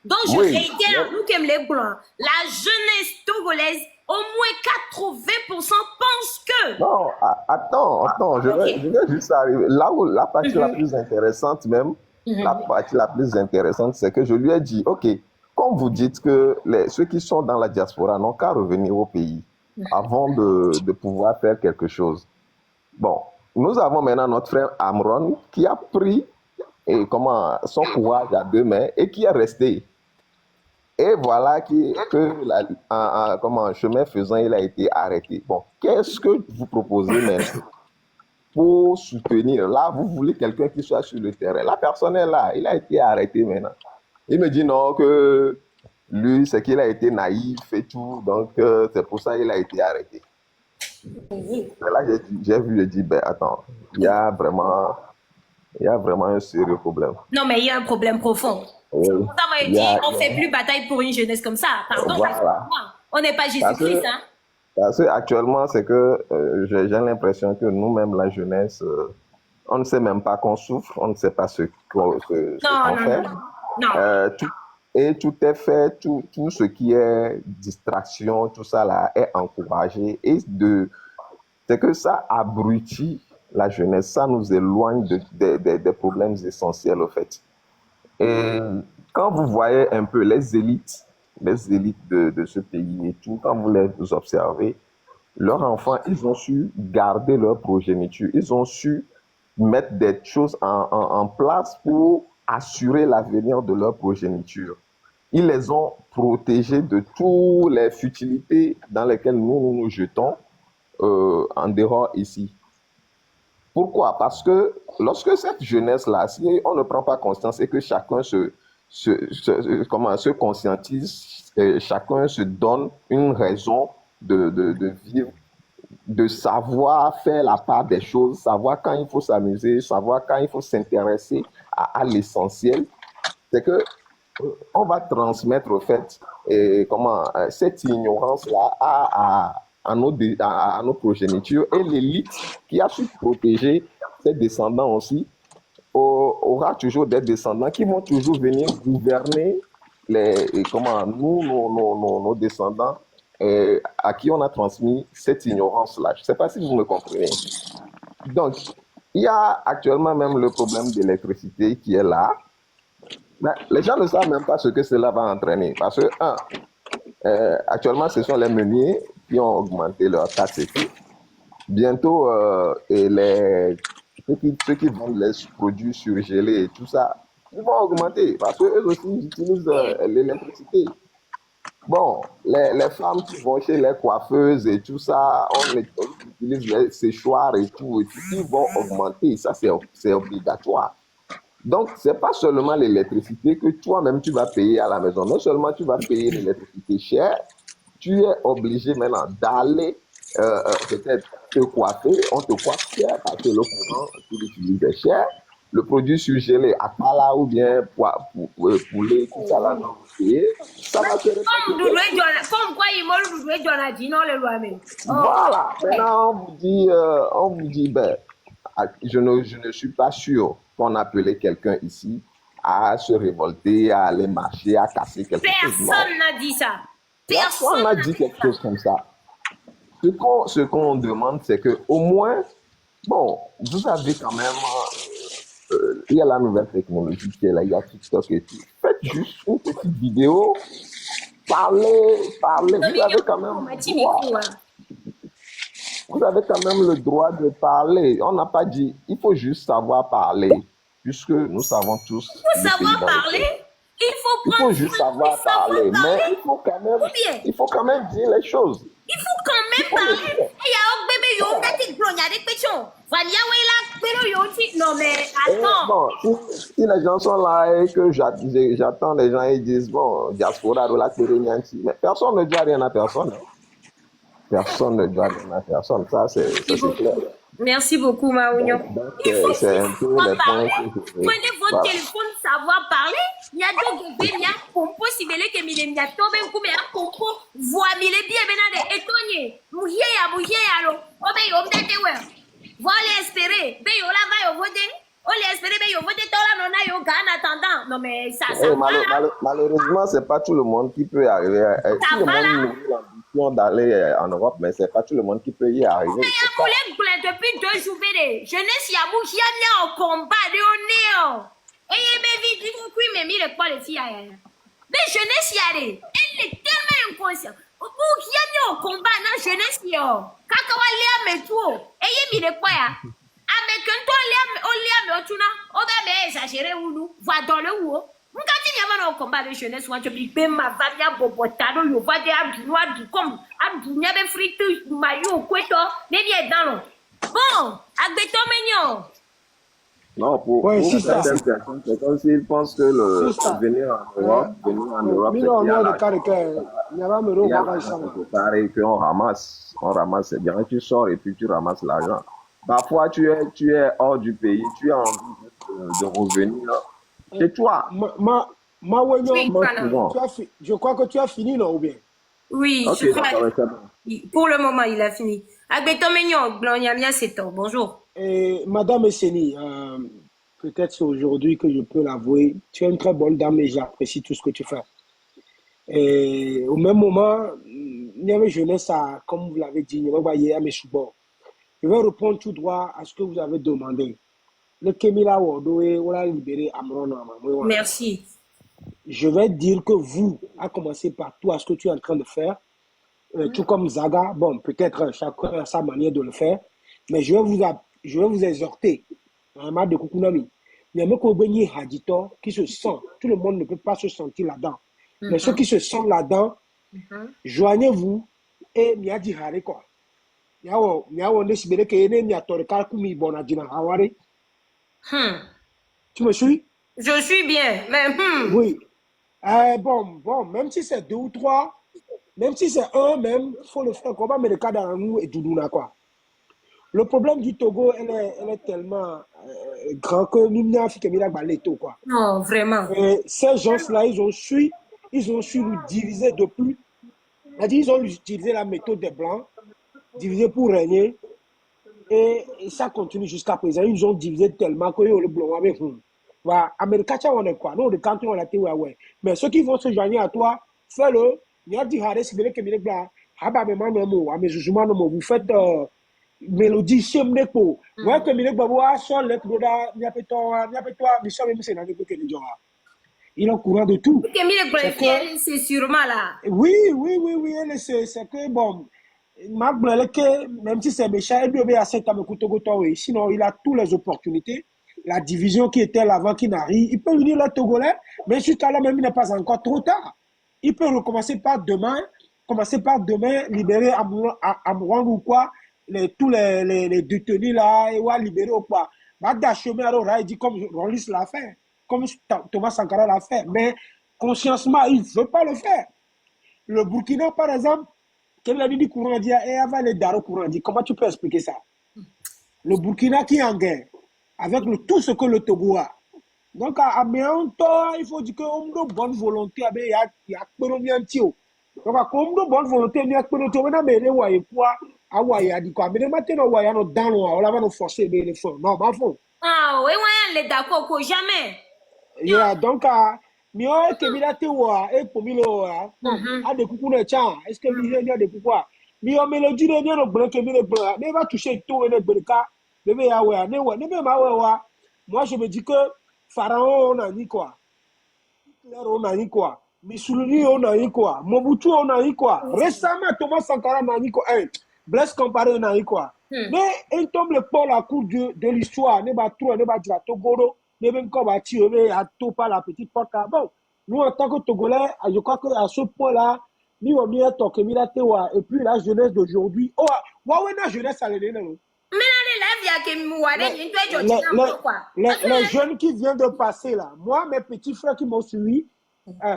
donc je réitère, nous qui aimons les blancs, la jeunesse togolaise, au moins 80% pensent que... Non, attends, je vais juste arriver. Là où la partie la plus intéressante même, la partie la plus intéressante, c'est que je lui ai dit, ok, comme vous dites que ceux qui sont dans la diaspora n'ont qu'à revenir au pays avant de pouvoir faire quelque chose. Bon, nous avons maintenant notre frère Amron qui a pris son courage à deux mains et qui est resté. Et voilà chemin faisant, il a été arrêté. Bon, qu'est-ce que vous proposez maintenant pour soutenir? Là, vous voulez quelqu'un qui soit sur le terrain. La personne est là, il a été arrêté maintenant. Il me dit non, que Lui, c'est qu'il a été naïf et tout, donc c'est pour ça qu'il a été arrêté. Et là, j'ai vu, j'ai dit, ben attends, il y a vraiment un sérieux problème. Non, mais il y a un problème profond. Oui. C'est pour ça, moi, je dis, on ne fait plus bataille pour une jeunesse comme ça. Pardon, Voilà. on n'est pas Jésus-Christ, hein. Parce que actuellement, c'est que j'ai l'impression que nous-mêmes, la jeunesse, on ne sait même pas qu'on souffre, on ne sait pas ce qu'on fait. Non. Et tout est fait, tout ce qui est distraction, tout ça là est encouragé. Et c'est que ça abrutit la jeunesse, ça nous éloigne des problèmes essentiels au fait. Et quand vous voyez un peu les élites de ce pays et tout, quand vous les observez, leurs enfants, ils ont su garder leur progéniture, ils ont su mettre des choses en place pour assurer l'avenir de leur progéniture. Ils les ont protégés de toutes les futilités dans lesquelles nous jetons en dehors ici. Pourquoi? Parce que lorsque cette jeunesse-là, si on ne prend pas conscience et que chacun se conscientise, chacun se donne une raison de vivre, de savoir faire la part des choses, savoir quand il faut s'amuser, savoir quand il faut s'intéresser à l'essentiel, c'est que on va transmettre au fait cette ignorance-là à nos progénitures, et l'élite qui a su protéger ses descendants aussi aura toujours des descendants qui vont toujours venir gouverner nos descendants à qui on a transmis cette ignorance-là. Je ne sais pas si vous me comprenez. Donc, il y a actuellement même le problème d'électricité qui est là. Mais les gens ne savent même pas ce que cela va entraîner. Parce que, actuellement, ce sont les meuniers qui ont augmenté leur taxe et tout. Bientôt, ceux qui vendent les produits surgelés et tout ça, ils vont augmenter parce qu'eux aussi, ils utilisent l'électricité. Bon, les femmes qui vont chez les coiffeuses et tout ça, on utilise les séchoirs et tout, ils vont augmenter. Ça, c'est obligatoire. Donc, ce n'est pas seulement l'électricité que toi-même tu vas payer à la maison. Non seulement tu vas payer l'électricité chère, tu es obligé maintenant d'aller peut-être te coiffer. On te coiffe cher parce que le courant, tu l'utilises cher. Le produit surgelé, à pala ou bien poulet, tout ça là, non, ça va te comme quoi il m'a dit non, le loi même. Voilà. Maintenant, on vous dit, ben, je ne suis pas sûr qu'on appelait quelqu'un ici à se révolter, à aller marcher, à casser quelque chose. Personne n'a dit ça. Personne n'a dit quelque chose comme ça. Ce qu'on demande, c'est que au moins, bon, vous avez quand même, il y a la nouvelle technologie qui est là, il y a TikTok et tout. Faites juste une petite vidéo, parlez. Vous avez quand même le droit de parler. On n'a pas dit, il faut juste savoir parler, puisque nous savons tous. Il faut savoir parler. Il faut juste savoir parler, mais il faut quand même dire les choses. Il faut quand même parler. Non mais attends. Bon, si les gens sont là et que j'attends les gens et ils disent bon, diaspora de la Térénianti, mais personne ne dit rien à personne. Personne ne dit rien à personne. Ça, c'est clair. Merci beaucoup, Maounion. Il faut savoir parler. Prenez votre téléphone, savoir parler. Il y a donc des gens qui ont possible que il y a tombé un coup, mais un compo, voix, il est bien des étonné. Mouillé, alors. Oh, ben, on m'était ouais. Voilà, espérer. Ben, on va voter. On l'espérer, ben, on voter. Toi, là, on a eu en attendant. Non, mais ça. Malheureusement, c'est pas tout le monde qui peut arriver. Tout le monde l'ambition d'aller en Europe, mais c'est pas tout le monde qui peut y arriver. Depuis 2 jours, jeunesse, il y a beaucoup qui au combat de néo. Et il y a mais le quoi les filles. Mais jeunesse, il y a elle est tellement inconsciente. Beaucoup qui a au combat dans jeunesse, yo. Kakawa lia me tout. Et il y a le quoi. Avec un toit, on lia me tout. On va exagérer ou nous. Va dans le haut. Quand il y a un combat de jeunesse, on te dit, ma famille, bobotado, yo, va de abdoua, du comme, abdounia, de frites, maillot, coueto, n'est bien dans l'eau. Bon, avec ton mignon. Non, Ouais, pour c'est ça. certaines personnes, c'est comme s'ils pensent que C'est ça. venir en Europe, c'est Mino, qu'il y a no de l'argent, caractère. Il y a pas il y a me l'argent quelque part et qu'on ramasse. On ramasse, c'est bien. Tu sors et puis tu ramasses l'argent. Parfois, tu es hors du pays, tu as envie de revenir chez toi. Oui, Comment voilà. souvent? Je crois que tu as fini, non, ou bien? Oui, Ok, je crois. d'accord, c'est bon. Pour le moment, il a fini. Agbetomignon, Blonyamia, c'est tout. Bonjour. Madame Esseni, peut-être c'est aujourd'hui que je peux l'avouer, tu es une très bonne dame et j'apprécie tout ce que tu fais. Et au même moment, il y avait jeunesse à, comme vous l'avez dit, il y avait à mes choubons. Je vais répondre tout droit à ce que vous avez demandé. Le Kemila Wordoé, on l'a libéré à Mron. Merci. Je vais dire que vous, à commencer par toi, ce que tu es en train de faire, tout comme Zaga, bon, peut-être chacun a sa manière de le faire, mais je vais vous exhorter, un de Kukunami. Il y a un Hadito qui se sent, tout le monde ne peut pas se sentir là-dedans. Mais ceux qui se sentent là-dedans, joignez-vous et Miadi Hare quoi. Miawo Nesibere Kene Miatoreka Kumi Bonadina Haware. Tu me suis? Je suis bien, mais Oui. Bon, même si c'est 2 ou 3, même si c'est un même, il faut le faire. Comment mais le cas dans nous et Doudouna quoi. Le problème du Togo, elle est tellement grand que nous n'avons fait que Mila Baleto quoi. non, vraiment. Ces gens-là, ils ont su nous diviser depuis. Ils ont utilisé la méthode des Blancs, diviser pour régner. Et ça continue jusqu'à présent. Ils ont divisé tellement que le blanc avec vous. Voilà, Américain, on est quoi? Nous, quand on a été, ouais. Mais ceux qui vont se joindre à toi, fais-le. Il y a dit, Harris, il y a des gens vous faites mélodie, chemne pour. Moi, que Milek Baboua, sur le Broda, il y a pas toi, mais ça, même c'est dans les bouquets de Djora. Il est au courant de tout. C'est sûrement là. Oui, c'est que bon. Même si c'est méchant, il devait accepter sinon il a toutes les opportunités. La division qui était l'avant qui n'arrive, il peut unir les Togolais, mais jusqu'à là même il n'est pas encore trop tard. Il peut recommencer par demain, libérer Amouang ou quoi, tous les détenus là, et libérer ou quoi. Il dit comme Rollis l'a fait, comme Thomas Sankara l'a fait, mais consciencement, il ne veut pas le faire. Le Burkina, par exemple, qu'elle a dit courant dit et avant les Daro courant dit, comment tu peux expliquer ça? Le Burkina qui est en guerre avec tout ce que le Togo a. Donc à temps, il faut dire que on a bonne volonté, il y a un tio. Donc comme de bonne volonté, il y a maintenant mais les voyez quoi à waya dit quoi mais maintenant waya no dans on va nous forcer les fonds. Non, pas fond. Ah oui, ouais, les d'accord jamais. Yeah, donc mio Kemila Tewa et Pomilo a des coucous de chan. Est-ce que il a des coucous? Mio mélodie de no bloc Kemile blanc. Ne va toucher tout et le cas. Bébé ya ouais, ne ma ouais. Moi je me dis que Pharaon on a dit quoi? Hitler on a dit quoi? Mussolini on a dit quoi? Mobutu on a dit quoi? Récemment Thomas Sankara on a dit quoi? Blaise Compaoré on a dit quoi? Mais il tombe le port la cour de l'histoire. Ne va trop, ne va dire Togoro. Même comme à tirer à tout par la petite porte. Bon, nous en tant que Togolais, je crois qu'à ce point-là, nous on y est toqué Tewa et puis la jeunesse d'aujourd'hui. Oh, ouais, la jeunesse à l'année. Les jeunes qui viennent de passer là, moi, mes petits frères qui m'ont suivi,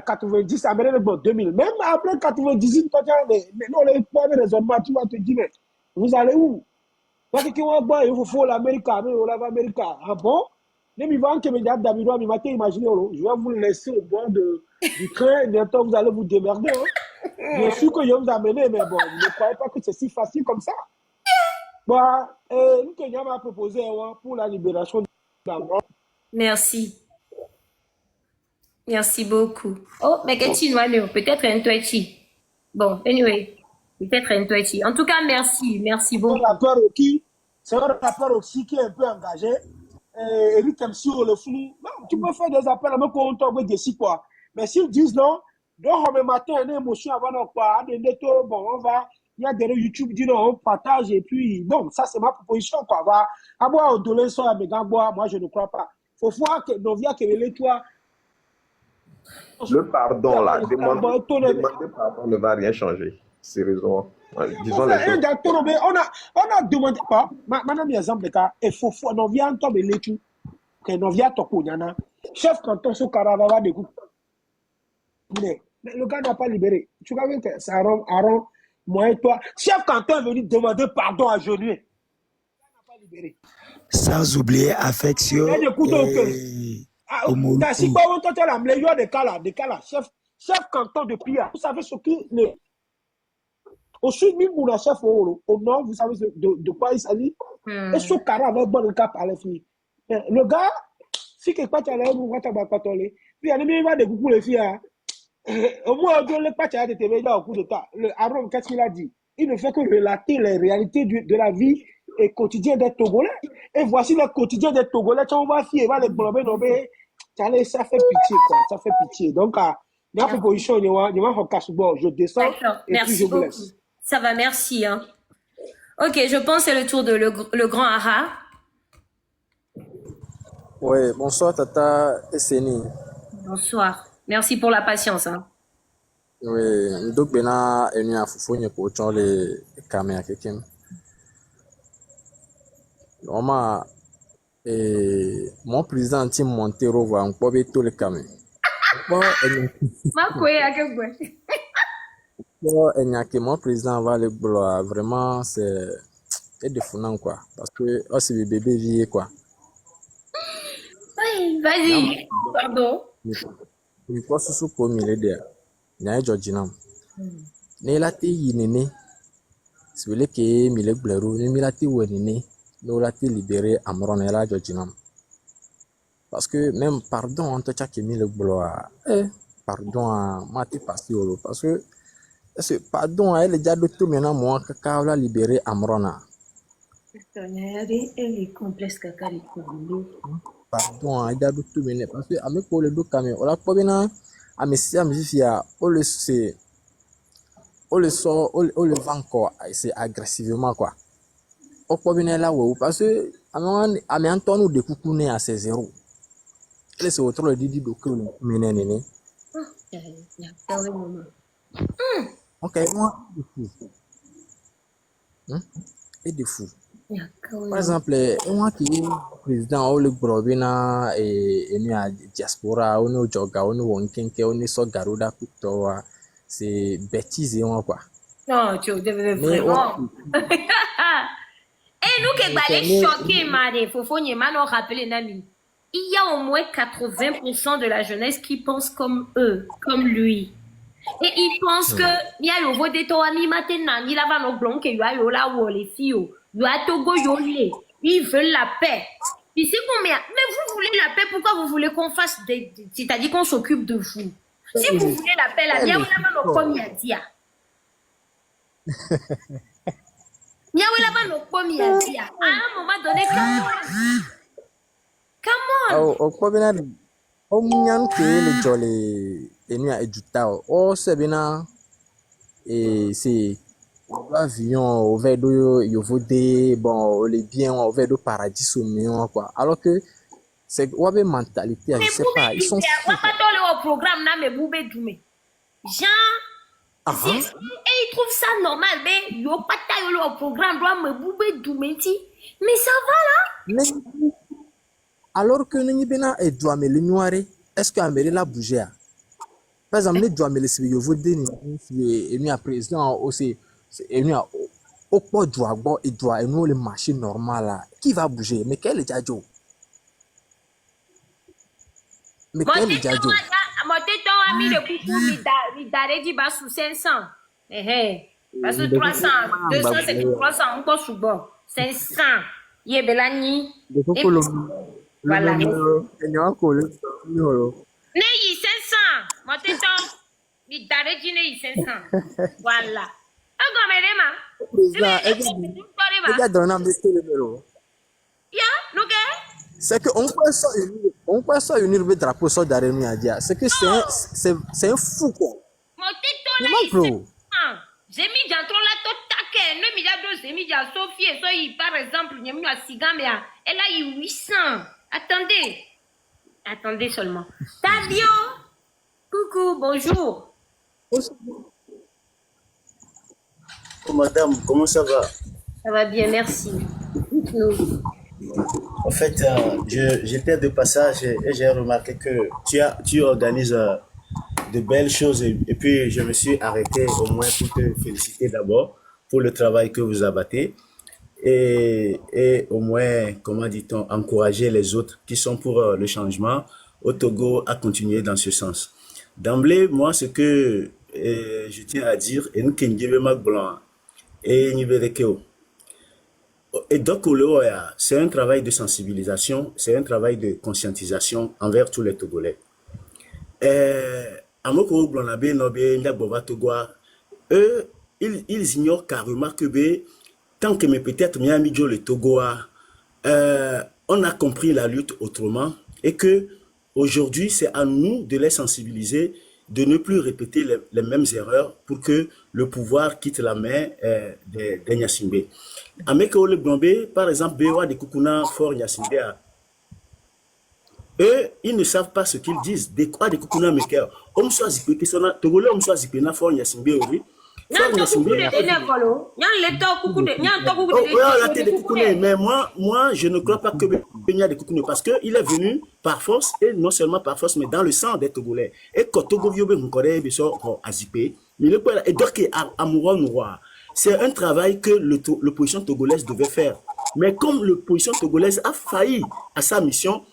90, à 2000, même après 98, mais non, les pauvres raisonnements, tu vas te dire, mais vous allez où? Parce que il faut l'Amérique, l'Amérique. Ah bon? Je vais vous laisser au bord du train. Bientôt, vous allez vous démerder. Hein. Bien sûr que je vais vous amener, mais bon, ne croyez pas que c'est si facile comme ça. Bah, nous, Kenya m'a proposé pour la libération de l'Amérique. Merci. Merci beaucoup. Oh, mais qu'est-ce peut-être un toichi. Bon, anyway, peut-être un toichi. En tout cas, merci beaucoup. C'est un rappeur aussi qui est un peu engagé. Eric MC le flou. Tu peux faire des appels à me compter des quoi. Mais s'ils disent non, donc le matin, une émotion avant de quoi, bon, on va, il y a des YouTube, dit non, on partage et puis, bon, ça c'est ma proposition quoi. Va avoir au-delà sur la méga bois, moi je ne crois pas. Faut voir que nos vies que les toi. Le pardon là, demander pardon ne va rien changer. Sérieusement. Disons les choses. On a demandé pas. Madame, exemple de cas, il faut, on vient en tomber les tout. Kenovia Tokunyana, chef canton sous Caravava de Coupe. Mais le gars n'a pas libéré. Tu vois que c'est Aaron, moi et toi. Chef canton est venu demander pardon à Genué. Le gars n'a pas libéré. Sans oublier affection Il y a des couteaux au cœur. Omolu. T'as si pas toi, tu as la meilleure des cas là, chef canton de Pia. Vous savez ce qui est. Au sud, même pour la chef au nord, vous savez de quoi il s'agit. Et ce carré avec bon cap à la fille. Le gars, si quelque part tu as l'air, vous voyez, pas toller. Puis il y a des milliers de coups les filles. Au moins, on ne pas de TV là au coup de temps. Le Aaron, qu'est-ce qu'il a dit? Il ne fait que relater les réalités de la vie et quotidien des Togolais. Et voici le quotidien des Togolais. On va fier, va les blomber, ça fait pitié, quoi. Ça fait pitié. Donc, la proposition, je descends. D'accord, et merci puis je vous beaucoup. laisse. Ça va, merci. Hein. Ok, je pense que c'est le tour de le grand Ara. Oui, bonsoir Tata Esseni. Bonsoir. Merci pour la patience. Hein. Oui, donc bena enu a fufonye ko chole kame akekem. Oma mon président Tim Montero va encore beto le kame. Ma kwe akegwe. Mon président va le bloquer. Vraiment c'est défoulant quoi parce que c'est le bébé vieux quoi. Oui, vas-y. Pardon. Il faut se communiquer derrière. N'a Georginam. Ne lati yinene. Si vous voulez que mille blaireau, ne milati wenene, ne lati libéré Amron et la Georginam. Parce que même pardon, on te tchake mille blois. Pardon à Mati Pastiolo. Parce que pardon à elle déjà de tout maintenant moi kaka la libéré Amrona. Elle est complexe kaka les couleurs. Pardon à déjà de tout maintenant parce que avec pour le dos camé, on l'a pas bien à mes filles on le sait. On le sort, on le vend quoi, c'est agressivement quoi. On peut venir là où parce que à mes Antonio de Koukoune à 16 €. Elle c'est autre le Didi de Koukoune, ménéné. Ok, moi, et de fou. Par exemple, moi qui est président, on le Brobina et nous à diaspora, on est Joga, on est Wonkenke, on est so Garuda Kutoa. C'est bêtise et quoi. Non, tu devais vraiment. Et nous qui allons choquer, Made, faut nous rappeler, Nami. Il y a au moins 80% de la jeunesse qui pense comme eux, comme lui. Et ils pensent que, il y a le vote de toi, mi maintenant, il va nos blancs, il y a là où les filles, il y a Togo Yolé. Ils veulent la paix. Puis c'est combien? Mais vous voulez la paix, pourquoi vous voulez qu'on fasse c'est-à-dire qu'on s'occupe de vous? Si vous voulez la paix, là, il y a nos pommes à dire. Il y a nos pommes à dire. À un moment donné, come on. Au problème, au mignon que le jolly et nous à du tao. Oh, c'est bien. Et c'est l'avion au verre d'eau, il faut des bon, les biens au verre d'eau paradis au million quoi. Alors que c'est une mentalité, je sais pas, ils sont fous. Au programme, mais boubé doumé. Jean, et ils trouvent ça normal, mais yo pas taille au programme, doit me boubé doumé, mais ça va là. Mais, alors que nous bena et doit me le noir, est-ce que Amélie l'a bougé? Par exemple, nous doit me le suivre, vous dites, et nous à président aussi, et nous à au port doit bon et doit et nous les machines normales là, qui va bouger? Mais quel est Djadjo? Mais quel est Djadjo? Mon téton a mis le coucou, il d'arrêt dit bas sous 500. Parce que 300, 200, c'est 300, on peut sous bon. 500. Il est belani. Voilà. Né, 500. Mon téton, il d'arrêt dit 500. Voilà. C'est que on peut ça unir le drapeau sur d'Aremi à dire. C'est que c'est un fou quoi. J'ai mis dans ton là tout taquet, ne mis là j'ai mis dans Sophie et soy par exemple, j'ai mis à Sigamea, elle a eu 800. Attendez seulement. Tavio, coucou, bonjour. Oh, madame, comment ça va? Ça va bien, merci. Dites-nous. En fait, j'étais de passage et j'ai remarqué que tu organises de belles choses et puis je me suis arrêté au moins pour te féliciter d'abord pour le travail que vous abattez et au moins, comment dit-on, encourager les autres qui sont pour le changement au Togo à continuer dans ce sens. D'emblée, moi, ce que je tiens à dire, et nous qui nous blanc et nous et donc, c'est un travail de sensibilisation, c'est un travail de conscientisation envers tous les Togolais. Amoko Blonabé, Nobé, Ndabova Togoa, eux, ils ignorent carrément que tant que peut-être Miami Joe le Togoa, on a compris la lutte autrement et que aujourd'hui, c'est à nous de les sensibiliser, de ne plus répéter les mêmes erreurs pour que le pouvoir quitte la main des Nyasimbe. Ameko le Blonabé, par exemple, Bewa de Kukuna Fort Nyasimbe, eux, ils ne savent pas ce qu'ils disent. Des quoi des Kukuna Meker. On soit zippé, que ça Togolais, on soit zippé, na Fort Nyasimbe, oui. Mais moi, je ne crois pas que Benya de Koukoune, parce qu'il est venu par force, et non seulement par force, mais dans le sang des Togolais. Et quand Togo Viobe Mukore, Azipé, et donc Amoura Noura, c'est un travail que l'opposition togolaise devait faire. Mais comme l'opposition togolaise a failli à sa mission,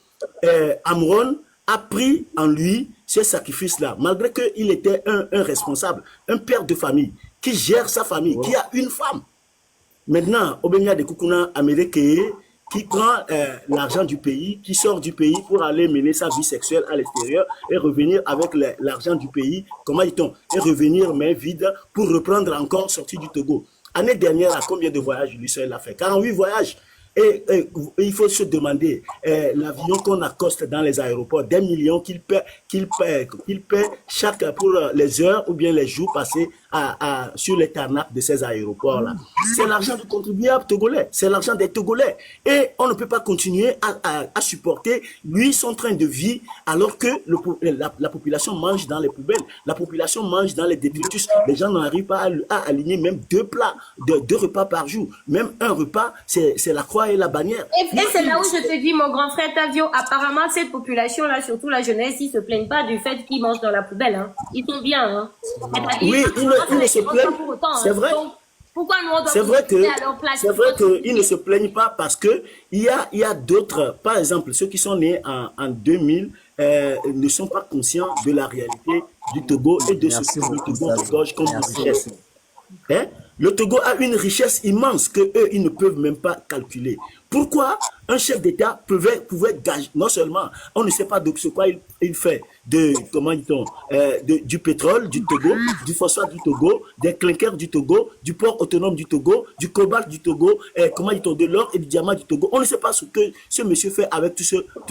Amouron a pris en lui ce sacrifice-là, malgré qu'il était un responsable, un père de famille, qui gère sa famille, qui a une femme. Maintenant, Obenia de Koukouna Américain, qui prend l'argent du pays, qui sort du pays pour aller mener sa vie sexuelle à l'extérieur et revenir avec l'argent du pays, comment dit-on, et revenir main vide pour reprendre encore sorti du Togo. Année dernière, à combien de voyages lui seul a fait? 48 voyages. Et il faut se demander, l'avion qu'on accoste dans les aéroports, des millions qu'il paie chaque pour les heures ou bien les jours passés sur les tarnacs de ces aéroports-là. C'est l'argent du contribuable togolais, c'est l'argent des Togolais. Et on ne peut pas continuer à supporter, lui, son train de vie, alors que la population mange dans les poubelles, la population mange dans les détritus. Les gens n'arrivent pas à aligner même deux plats, deux repas par jour. Même un repas, c'est la croix et la bannière. Et c'est là où je te dis, mon grand frère Tavio, apparemment, cette population-là, surtout la jeunesse, ils se plaignent pas du fait qu'ils mangent dans la poubelle. Hein. Ils sont bien. Hein. Oui, ils ne se plaignent. C'est vrai. Pourquoi nous, on doit c'est vrai qu'ils ne se plaignent pas parce que il y a d'autres, par exemple, ceux qui sont nés en 2000, ne sont pas conscients de la réalité du Togo et de ce que le Togo regorge comme une richesse. Hein? Le Togo a une richesse immense que eux ils ne peuvent même pas calculer. Pourquoi un chef d'État pouvait gager, non seulement, on ne sait pas de ce quoi il fait, comment dit-on, du pétrole du Togo, du phosphate du Togo, des clinkers du Togo, du port autonome du Togo, du cobalt du Togo, comment dit-on, de l'or et du diamant du Togo. On ne sait pas ce que ce monsieur fait avec tout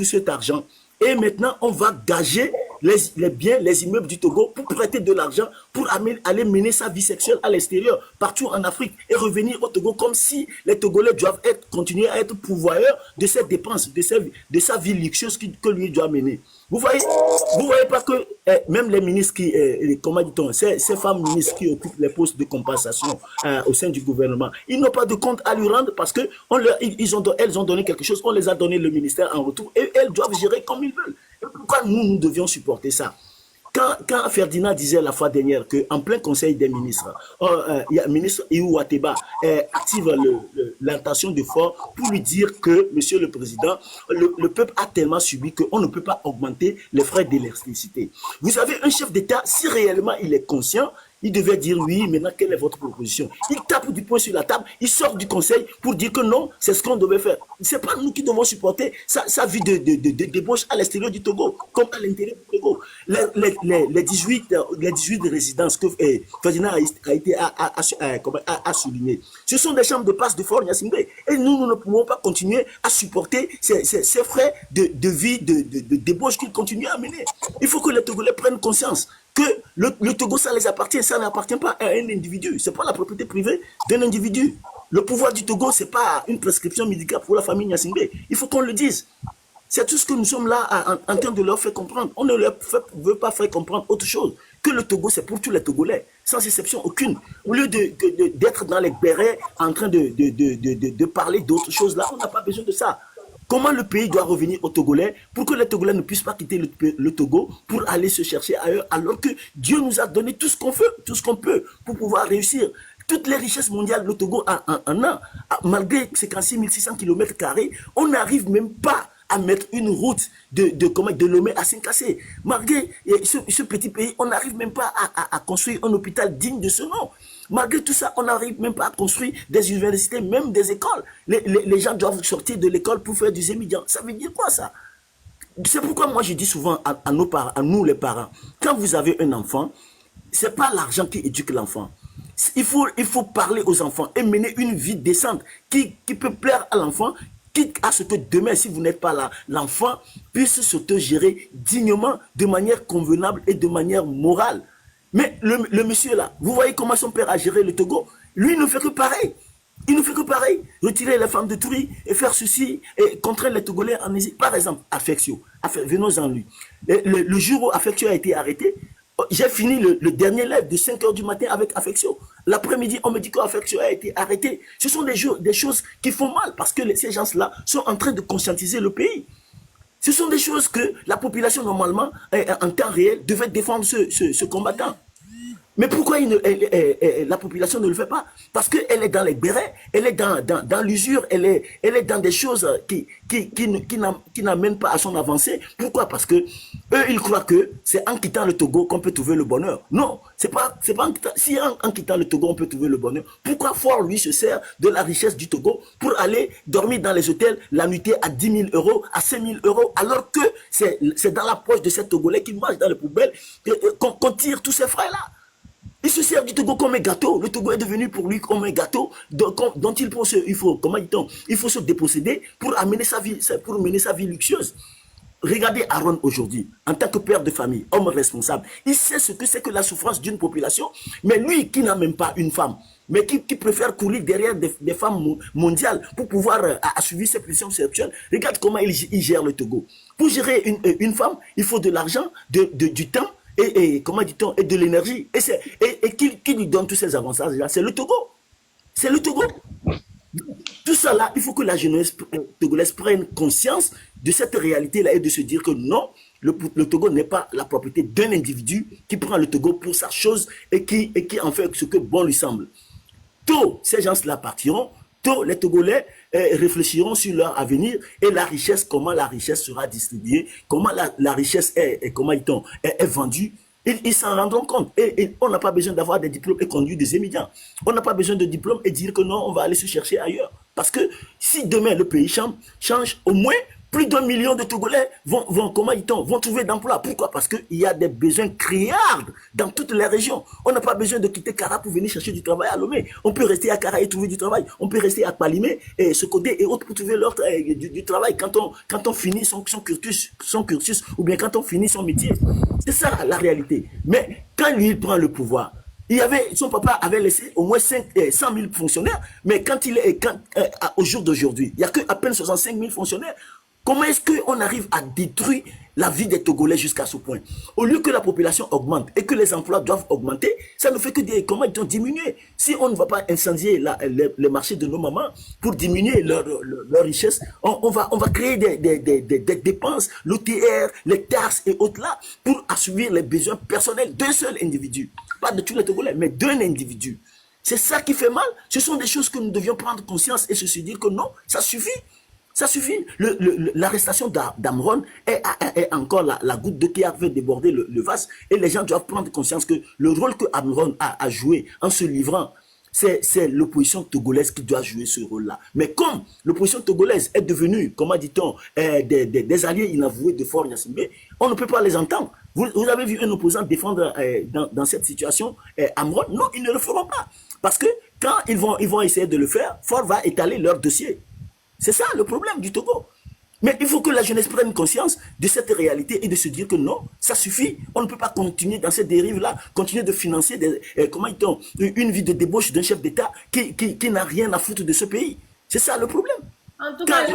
cet argent. Et maintenant, on va gager les biens, les immeubles du Togo pour prêter de l'argent, pour aller mener sa vie sexuelle à l'extérieur, partout en Afrique, et revenir au Togo comme si les Togolais doivent continuer à être pourvoyeurs de ces dépenses, de sa vie luxueuse que lui doit mener. Vous voyez pas que même les ministres comment dit-on, ces femmes ministres qui occupent les postes de compensation au sein du gouvernement, ils n'ont pas de compte à lui rendre parce que elles ont donné quelque chose, on les a donné le ministère en retour et elles doivent gérer comme ils veulent. Et pourquoi nous devions supporter ça? Quand Ferdinand disait la fois dernière qu'en plein conseil des ministres, il y a le ministre Iou Wateba active l'intention de fort pour lui dire que, monsieur le président, le peuple a tellement subi qu'on ne peut pas augmenter les frais d'électricité. Vous avez un chef d'État, si réellement il est conscient, il devait dire oui, maintenant quelle est votre proposition? Il tape du poing sur la table, il sort du conseil pour dire que non, c'est ce qu'on devait faire. C'est pas nous qui devons supporter sa vie de débauche à l'extérieur du Togo, comme à l'intérieur du Togo. Les 18 résidences que Ferdinand a soulignées, ce sont des chambres de passe de Fort Nyasimbe. Et nous ne pouvons pas continuer à supporter ces frais de vie, de débauche qu'ils continuent à mener. Il faut que les Togolais prennent conscience que le Togo, ça les appartient, ça n'appartient pas à un individu. Ce n'est pas la propriété privée d'un individu. Le pouvoir du Togo, ce n'est pas une prescription médicale pour la famille Nyasimbe. Il faut qu'on le dise. C'est tout ce que nous sommes là en train de leur faire comprendre. On ne leur veut pas faire comprendre autre chose. Que le Togo, c'est pour tous les Togolais, sans exception aucune. Au lieu d'être dans les bérets en train de parler d'autres choses là, on n'a pas besoin de ça. Comment le pays doit revenir aux Togolais pour que les Togolais ne puissent pas quitter le Togo pour aller se chercher ailleurs, alors que Dieu nous a donné tout ce qu'on veut, tout ce qu'on peut pour pouvoir réussir. Toutes les richesses mondiales, le Togo en a. Malgré ses 56 600 km², on n'arrive même pas à mettre une route de Lomé à Sinkassé. Malgré ce petit pays, on n'arrive même pas à construire un hôpital digne de ce nom. Malgré tout ça, on n'arrive même pas à construire des universités, même des écoles. Les gens doivent sortir de l'école pour faire du zémidian. Ça veut dire quoi ça? C'est pourquoi moi je dis souvent à nos parents, à nous les parents, quand vous avez un enfant, c'est pas l'argent qui éduque l'enfant. Il faut parler aux enfants et mener une vie décente qui peut plaire à l'enfant, quitte à ce que demain, si vous n'êtes pas là, l'enfant puisse s'autogérer dignement, de manière convenable et de manière morale. Mais le monsieur là, vous voyez comment son père a géré le Togo? Lui, il ne fait que pareil. Il ne fait que pareil. Retirer les femmes de Touri et faire ceci et contraindre les Togolais en Asie. Par exemple, Affectio. Venons-en lui. Le jour où Affectio a été arrêté, j'ai fini le dernier live de 5 h du matin avec Affectio. L'après-midi, on me dit qu'Affectio a été arrêté. Ce sont des choses qui font mal parce que ces gens-là sont en train de conscientiser le pays. Ce sont des choses que la population, normalement, en temps réel, devait défendre ce combattant. Mais pourquoi la population ne le fait pas? Parce qu'elle est dans les bérets, elle est dans l'usure, elle est dans des choses qui n'amènent pas à son avancée. Pourquoi? Parce que eux, ils croient que c'est en quittant le Togo qu'on peut trouver le bonheur. Non, c'est pas si en quittant le Togo on peut trouver le bonheur, pourquoi Ford, lui, se sert de la richesse du Togo pour aller dormir dans les hôtels la nuitée à 10 000 €, à 5 000 €, alors que c'est dans la poche de ces Togolais qui mangent dans les poubelles qu'on tire tous ces frais-là. Il se sert du Togo comme un gâteau. Le Togo est devenu pour lui comme un gâteau dont il faut se déposséder pour mener sa vie luxueuse. Regardez Aaron aujourd'hui, en tant que père de famille, homme responsable. Il sait ce que c'est que la souffrance d'une population, mais lui qui n'a même pas une femme, mais qui préfère courir derrière des femmes mondiales pour pouvoir assouvir ses pressions sexuelles. Regarde comment il gère le Togo. Pour gérer une femme, il faut de l'argent, du temps, et comment dit-on, et de l'énergie. Et qui lui donne tous ces avantages-là? C'est le Togo. C'est le Togo. Tout ça là, il faut que la jeunesse togolaise prenne conscience de cette réalité-là et de se dire que non, le Togo n'est pas la propriété d'un individu qui prend le Togo pour sa chose et qui en fait ce que bon lui semble. Tôt, ces gens-là partiront. Tôt, les Togolais réfléchiront sur leur avenir et la richesse, comment la richesse sera distribuée, comment la richesse est vendue. Ils s'en rendront compte. Et on n'a pas besoin d'avoir des diplômes et conduire des émigrants. On n'a pas besoin de diplômes et dire que non, on va aller se chercher ailleurs. Parce que si demain le pays change, au moins plus d'1 million de Togolais vont trouver d'emploi. Pourquoi? Parce qu'il y a des besoins criards dans toutes les régions. On n'a pas besoin de quitter Kara pour venir chercher du travail à Lomé. On peut rester à Kara et trouver du travail. On peut rester à Palimé et Sokodé et autres pour trouver du travail quand on finit son cursus ou bien quand on finit son métier. C'est ça la réalité. Mais quand lui il prend le pouvoir, son papa avait laissé au moins 100 000 fonctionnaires, mais au jour d'aujourd'hui, il n'y a qu'à peine 65 000 fonctionnaires. Comment est-ce qu'on arrive à détruire la vie des Togolais jusqu'à ce point? Au lieu que la population augmente et que les emplois doivent augmenter, ça ne fait que diminuer. Si on ne va pas incendier les marchés de nos mamans pour diminuer leur richesse, on va créer des dépenses, l'OTR, les taxes et autres là, pour assouvir les besoins personnels d'un seul individu. Pas de tous les Togolais, mais d'un individu. C'est ça qui fait mal. Ce sont des choses que nous devions prendre conscience et se dire que non, ça suffit. Ça suffit. L'arrestation d'Amron est encore la goutte d'eau qui a fait déborder le vase. Et les gens doivent prendre conscience que le rôle que Amron a joué en se livrant, c'est l'opposition togolaise qui doit jouer ce rôle-là. Mais comme l'opposition togolaise est devenue, comment dit-on, des alliés inavoués de Faure Gnassingbé, on ne peut pas les entendre. Vous avez vu un opposant défendre dans cette situation Amron? Non, ils ne le feront pas. Parce que quand ils vont essayer de le faire, Faure va étaler leur dossier. C'est ça le problème du Togo. Mais il faut que la jeunesse prenne conscience de cette réalité et de se dire que non, ça suffit. On ne peut pas continuer dans cette dérive-là, continuer de financer une vie de débauche d'un chef d'État qui n'a rien à foutre de ce pays. C'est ça le problème. En tout cas,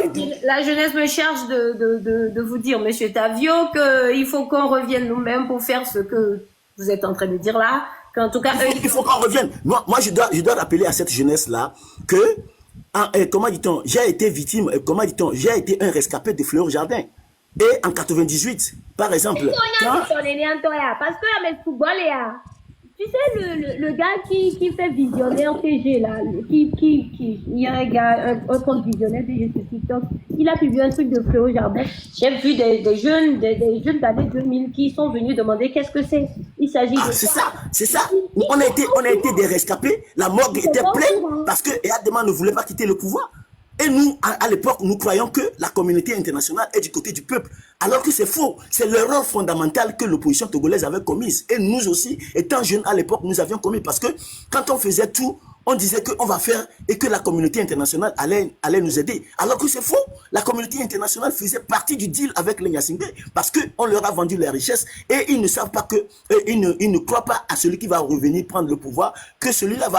la jeunesse me charge de vous dire, Monsieur Tavio, qu'il faut qu'on revienne nous-mêmes pour faire ce que vous êtes en train de dire là. Qu'en tout cas, il faut qu'on revienne. Moi, je dois rappeler à cette jeunesse-là que comment dit-on, j'ai été victime, comment dit-on, j'ai été un rescapé de Fleur Jardin. Et en 98, par exemple, Parce que avec football, tu sais, le gars qui fait visionnaire TG, là, il y a un gars, un compte visionnaire TG sur TikTok, il a publié un truc de Fléau Jardin. J'ai vu des jeunes d'années 2000 qui sont venus demander qu'est-ce que c'est. Il s'agit de c'est ça. On a été des rescapés, la morgue était pleine parce que Eyadema ne voulait pas quitter le pouvoir. Et nous, à l'époque, nous croyons que la communauté internationale est du côté du peuple. Alors que c'est faux. C'est l'erreur fondamentale que l'opposition togolaise avait commise. Et nous aussi, étant jeunes à l'époque, nous avions commis. Parce que quand on faisait tout, on disait qu'on va faire et que la communauté internationale allait nous aider. Alors que c'est faux. La communauté internationale faisait partie du deal avec les Nyasingbe parce qu'on leur a vendu les richesses et ils ne savent pas que, ils ne croient pas à celui qui va revenir prendre le pouvoir, que celui-là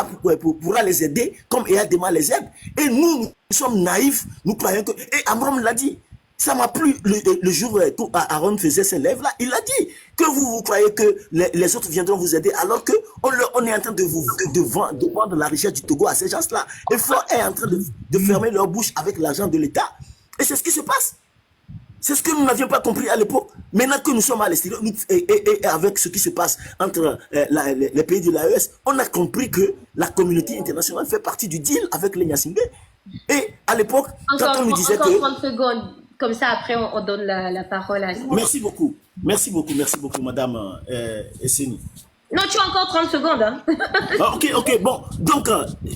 pourra les aider comme Eyadema les aide. Et nous sommes naïfs, nous croyons que... Et Amram l'a dit. Ça m'a plu le jour où Aaron faisait ses lèvres là, il a dit que vous croyez que les autres viendront vous aider alors que on est en train de vendre la richesse du Togo à ces gens-là. Et Fort est en train de fermer leur bouche avec l'argent de l'État. Et c'est ce qui se passe. C'est ce que nous n'avions pas compris à l'époque. Maintenant que nous sommes à l'extérieur et avec ce qui se passe entre les pays de l'AES, on a compris que la communauté internationale fait partie du deal avec les Nyasingbe. Et à l'époque, quand on nous disait que... 30 secondes. Comme ça, après, on donne la parole à... Merci beaucoup, madame Esseni. Non, tu as encore 30 secondes. Hein. Ok, bon. Donc,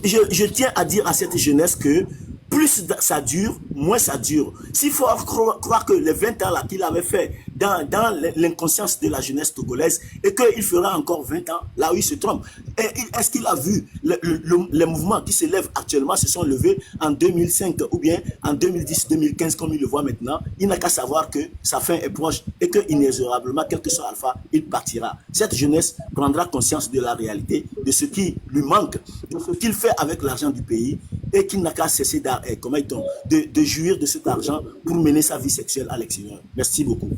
je tiens à dire à cette jeunesse que plus ça dure, moins ça dure. S'il faut croire que les 20 ans là qu'il avait fait dans l'inconscience de la jeunesse togolaise et qu'il fera encore 20 ans, là où il se trompe. Est-ce qu'il a vu les mouvements qui se lèvent actuellement se sont levés en 2005 ou bien en 2010, 2015 comme il le voit maintenant? Il n'a qu'à savoir que sa fin est proche et que inexorablement, quel que soit Alpha, il partira. Cette jeunesse prendra conscience de la réalité, de ce qui lui manque, de ce qu'il fait avec l'argent du pays et qu'il n'a qu'à cesser de jouir de cet argent pour mener sa vie sexuelle à l'extérieur. Merci beaucoup.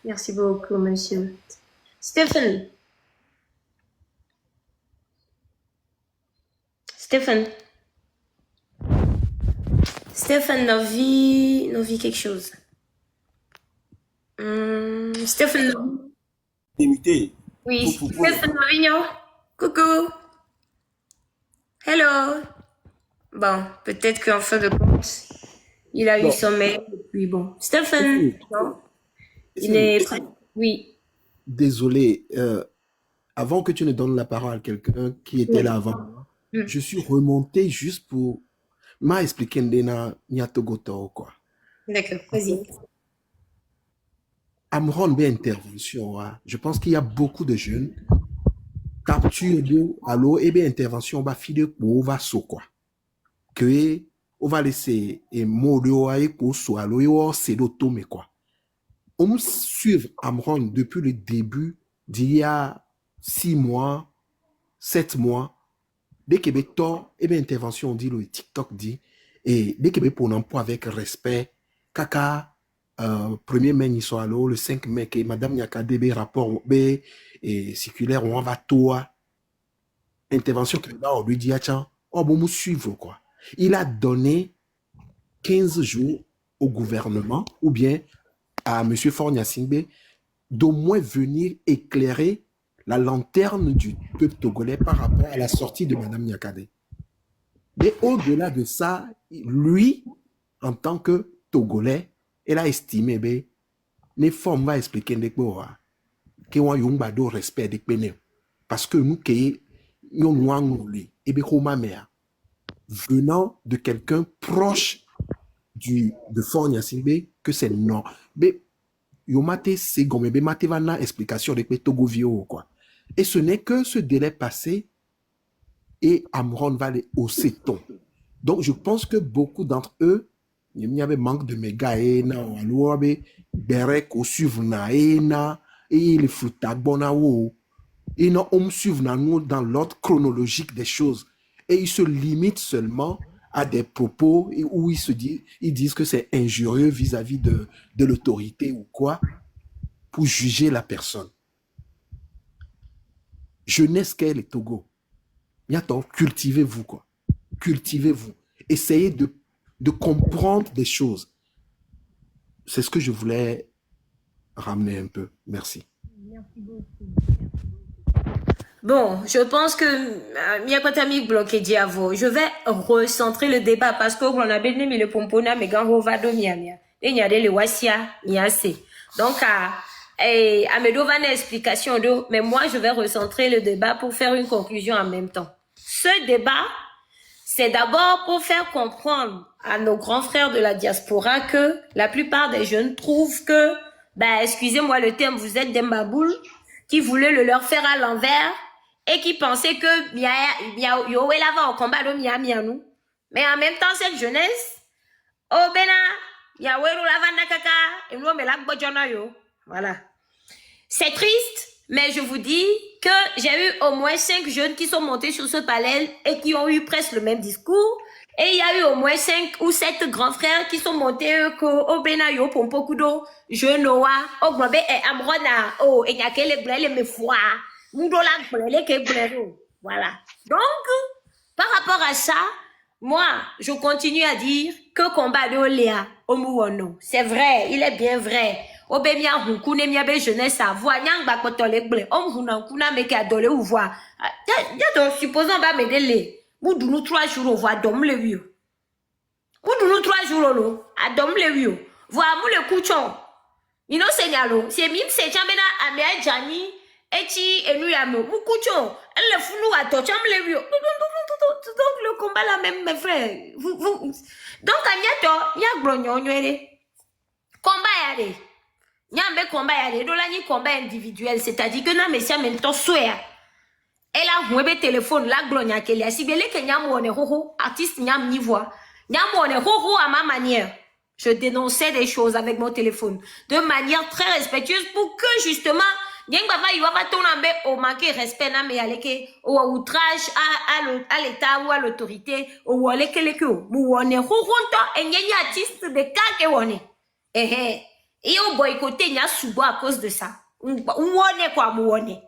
Merci beaucoup, monsieur. Stephen. Stephen, Novi quelque chose. Stephen. Imité. Oui, Stephen Novigno. Coucou. Hello. Bon, peut-être qu'en fin de compte, il a eu son mail. Oui, bon. Stephen, non? Il est... Oui. Désolé, avant que tu ne donnes la parole à quelqu'un qui était là avant, je suis remonté juste pour m'expliquer Ndena Nyatogoto, quoi. D'accord, vas-y. Amron bien intervention, je pense qu'il y a beaucoup de jeunes capture de allo et bien intervention va filer pour va so quoi. Que on va laisser et modo et pour so allo et c'est d'automé quoi. On me suivre Amron depuis le début d'il y a 6 mois, 7 mois. Dès que et bien intervention on dit le TikTok dit et dès que pour un emploi avec respect kaka premier mai ils sont allés le 5 mai que madame Nyakadebe rapport B et circulaire on va toi intervention que là on lui dit tiens on va nous suivre quoi. Il a donné 15 jours au gouvernement ou bien à monsieur Faure Nyasingbe d'au moins venir éclairer la lanterne du peuple togolais par rapport à la sortie de madame Nyakade. Mais au-delà de ça, lui, en tant que Togolais, il a estimé que les femmes vont expliquer que nous avons un respect des pénètes. Parce que nous, venant de quelqu'un proche de Faure Nyasingbe, que c'est non. Mais c'est comme une explication de Togo Vio, quoi. Et ce n'est que ce délai passé et Amron va les hausser ton. Donc, je pense que beaucoup d'entre eux, il y avait manque de méga et berek au suivre et les fruits et non, on suivre nous dans l'ordre chronologique des choses. Et ils se limitent seulement à des propos où ils disent que c'est injurieux vis-à-vis de l'autorité ou quoi, pour juger la personne. Jeunesse qu'est le Togo. Cultivez-vous, quoi. Cultivez-vous. essayer de comprendre des choses. C'est ce que je voulais ramener un peu. Merci. Bon, je pense que Miakotami bloqué Diavo. Je vais recentrer le débat parce que on a bien mis le pompona mais quand on va dormir et il y a des wasia niasse. Donc à me donner une explication d'eau, mais moi je vais recentrer le débat pour faire une conclusion en même temps. Ce débat, c'est d'abord pour faire comprendre à nos grands frères de la diaspora que la plupart des jeunes trouvent que, excusez-moi le terme, vous êtes des baboules qui voulaient le leur faire à l'envers et qui pensaient que Yoé là va au combat de nous. Mais en même temps, cette jeunesse, oh bena, Yahweh la kaka, et nous me la bodjona yo. Voilà. C'est triste, mais je vous dis que j'ai eu au moins 5 jeunes qui sont montés sur ce panel et qui ont eu presque le même discours. Et il y a eu au moins 5 ou 7 grands frères qui sont montés au Benayo pour beaucoup d'eau. Je noa, au Globé et Amrona, oh, et Yakele Blele me foi, Moudola Blele ke Blero. Voilà. Donc, par rapport à ça, moi, je continue à dire que combat de Oléa, Omuono. C'est vrai, il est bien vrai. Obemia hukune miabe jeunesse à voir nyang ba kotole ble om hunankuna meke adole ou voir donc supposons ba medele nous 3 jours on voit dom le vieux nous 3 jours lo adom le vieux voir mu le kuchon ino senyalo c'est mim se chamena ame ajani echi enu ya mu kuchon elle funu ato cham le vieux donc le combat la même mes frères donc agnato nya glonyo nywere combat yare Nyambe combat yale dola ni combat individuel, c'est-à-dire que na mesia même to soya. Elle a joué téléphone la glonia kele asibele que nyam wone hoho artiste nyam ni voix. Nyam wone hoho à ma manière. Je dénonçais des choses avec mon téléphone de manière très respectueuse pour que justement nyang baba iwa va tonambe au manquer respect na me yaleke au outrage à l'état ou à l'autorité au waleke leko. Mu wone hoho to enyenye artiste de kake wone. Et on boycotté nya subo à cause de ça. On quoi mouone.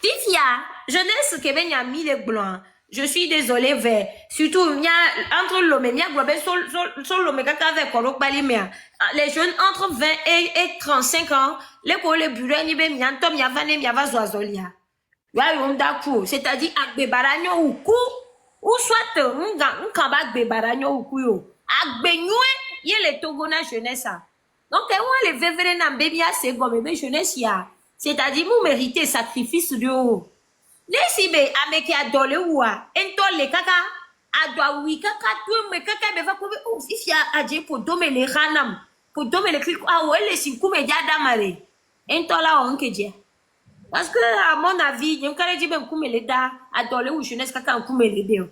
Tifia, jeunesse que nya mis les blancs. Je suis désolé vers surtout nya entre l'homme nya globé sur l'homme kaka avec kolok balimea. Les jeunes entre 20 et 35 ans, les collègues bureau ni ben nya tom nya vané nya va zoazolia. Ya yonda ku, c'est-à-dire agbe baranyo ou ku ou soit nkamba agbe baranyo ou ku yo. Agbe nyue yé les togona jeunesse ça. Donc, on les vévérés n'a bébé assez gomme, mais jeunesse ya. C'est-à-dire, vous méritez sacrifice de haut. Les ibe, ameke adole ouwa, entole kaka, adwa oui kaka, tout me kaka, me va couper, ou si ya adje pour dommer les ranam, pour dommer les clics, ah ouais, les sinkou me dia damare. Entola on que dia. Parce que, à mon avis, y'en kare di ben koume les da, adole ou jeunesse kaka, on koume les deux.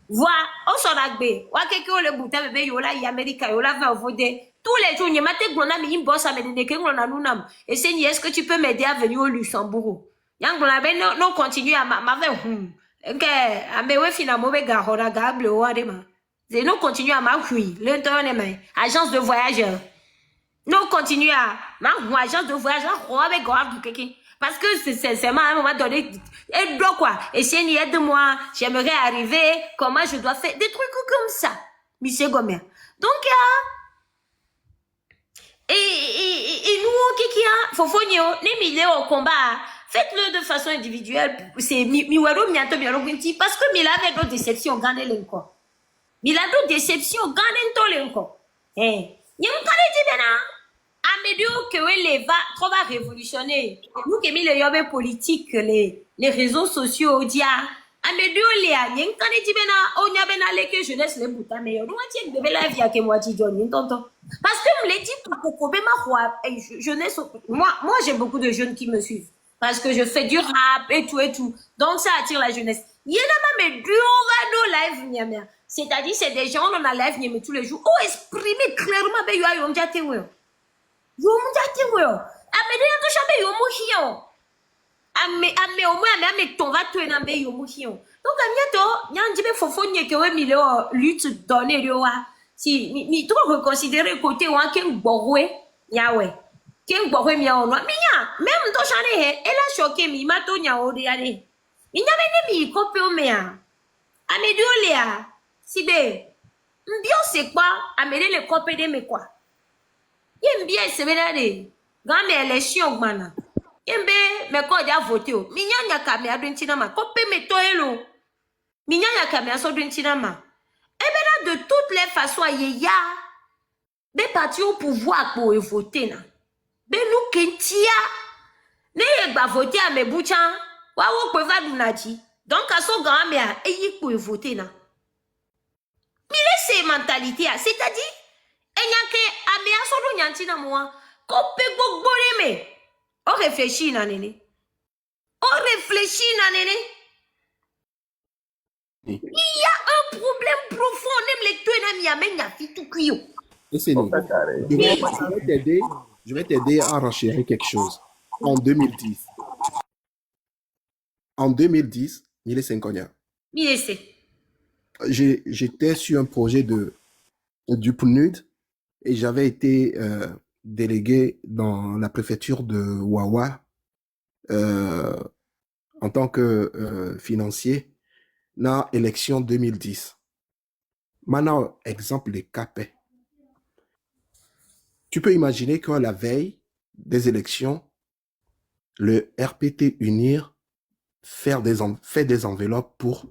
Voilà, on s'en a gbé. Wa keke le bouta bébé yola y Amérique yola va voder. Tous les jours, n'y mate glona mi imboss à me donner que glona nunam. Et c'est est-ce que tu peux m'aider à venir au Luxembourg? Yang glona ben non continue à m'avoir que à me we finalement be gahora gable o adema. C'est non continue à m'accouiller. L'interne agence de voyageurs. Non continue à ma agence de voyageurs roi be garde quelqu'un. Parce que c'est à un moment donné, aide-moi quoi. Et si elle aide-moi, j'aimerais arriver, comment je dois faire, des trucs comme ça. Monsieur Gomer. Donc, et nous, qui a, faut les milliers au combat, faites-le de façon individuelle. C'est miwaro mianto miaro gwinti, parce que mila avait d'autres déceptions, gane l'enco. Mila d'autres déceptions, gane to l'enco. Y'en dit bena. Amédio que les va trop va révolutionner. Nous qui mis les yobé politiques, les réseaux sociaux, dia. Amédio les a, y'en dit bena, on y a bena les que jeunesse les bouta, mais on a dit que la vie à que moi dit Johnny, tonton. Parce que me les dit pour couper ma roi, jeunesse, moi j'ai beaucoup de jeunes qui me suivent. Parce que je fais du rap et tout. Donc ça attire la jeunesse. Y'en a même du live, niamia. C'est-à-dire, c'est des gens, on a live, niamia tous les jours. Oh, exprimer clairement, ben, y'on dit, ouais. Yo mujati wo amede yanto shabe yo muhion ame o mo ame ton va to na be yo muhion donc amieto nyanjibe fofo nyeke we mi le lutte donner yo wa si mi to reconsidérer côté wa ken gborwe yawe ken gborwe mi on mi nya même to chane he elle a choqué mi ma to nya o de ale mi nya be mi copé o me a amede o le a Si bé, mbio c'est quoi? Amener le copé de me quoi? Mbien c'est bien de. Grand mais élection mana. Mbé me quoi déjà voté o. Minya kame aduntina ma. Copé me toelo. Minya kame asoduntina ma. Et bien de toutes les façons ya. Be parti au pouvoir pour voter na. Be nous kentia. Ne yegba voter à me bouchan. Wa wo pe va dunaji. Donc à son grand mère et pour voter na. Mire ces mentalités c'est-à-dire enyake amea so do nyanti na moi. Ko pe gbogbo me. On réfléchit na nene. On réfléchit na nene. Il y a un problème profond même les deux na mi amenya fitu kuyo. Et c'est nous. Je vais t'aider à renchérir quelque chose. En 2010, Mille Senkonia. J'étais sur un projet du PNUD et j'avais été délégué dans la préfecture de Wawa en tant que financier dans l'élection 2010. Maintenant, exemple des CAPE. Tu peux imaginer qu'à la veille des élections, le RPT Unir fait des enveloppes pour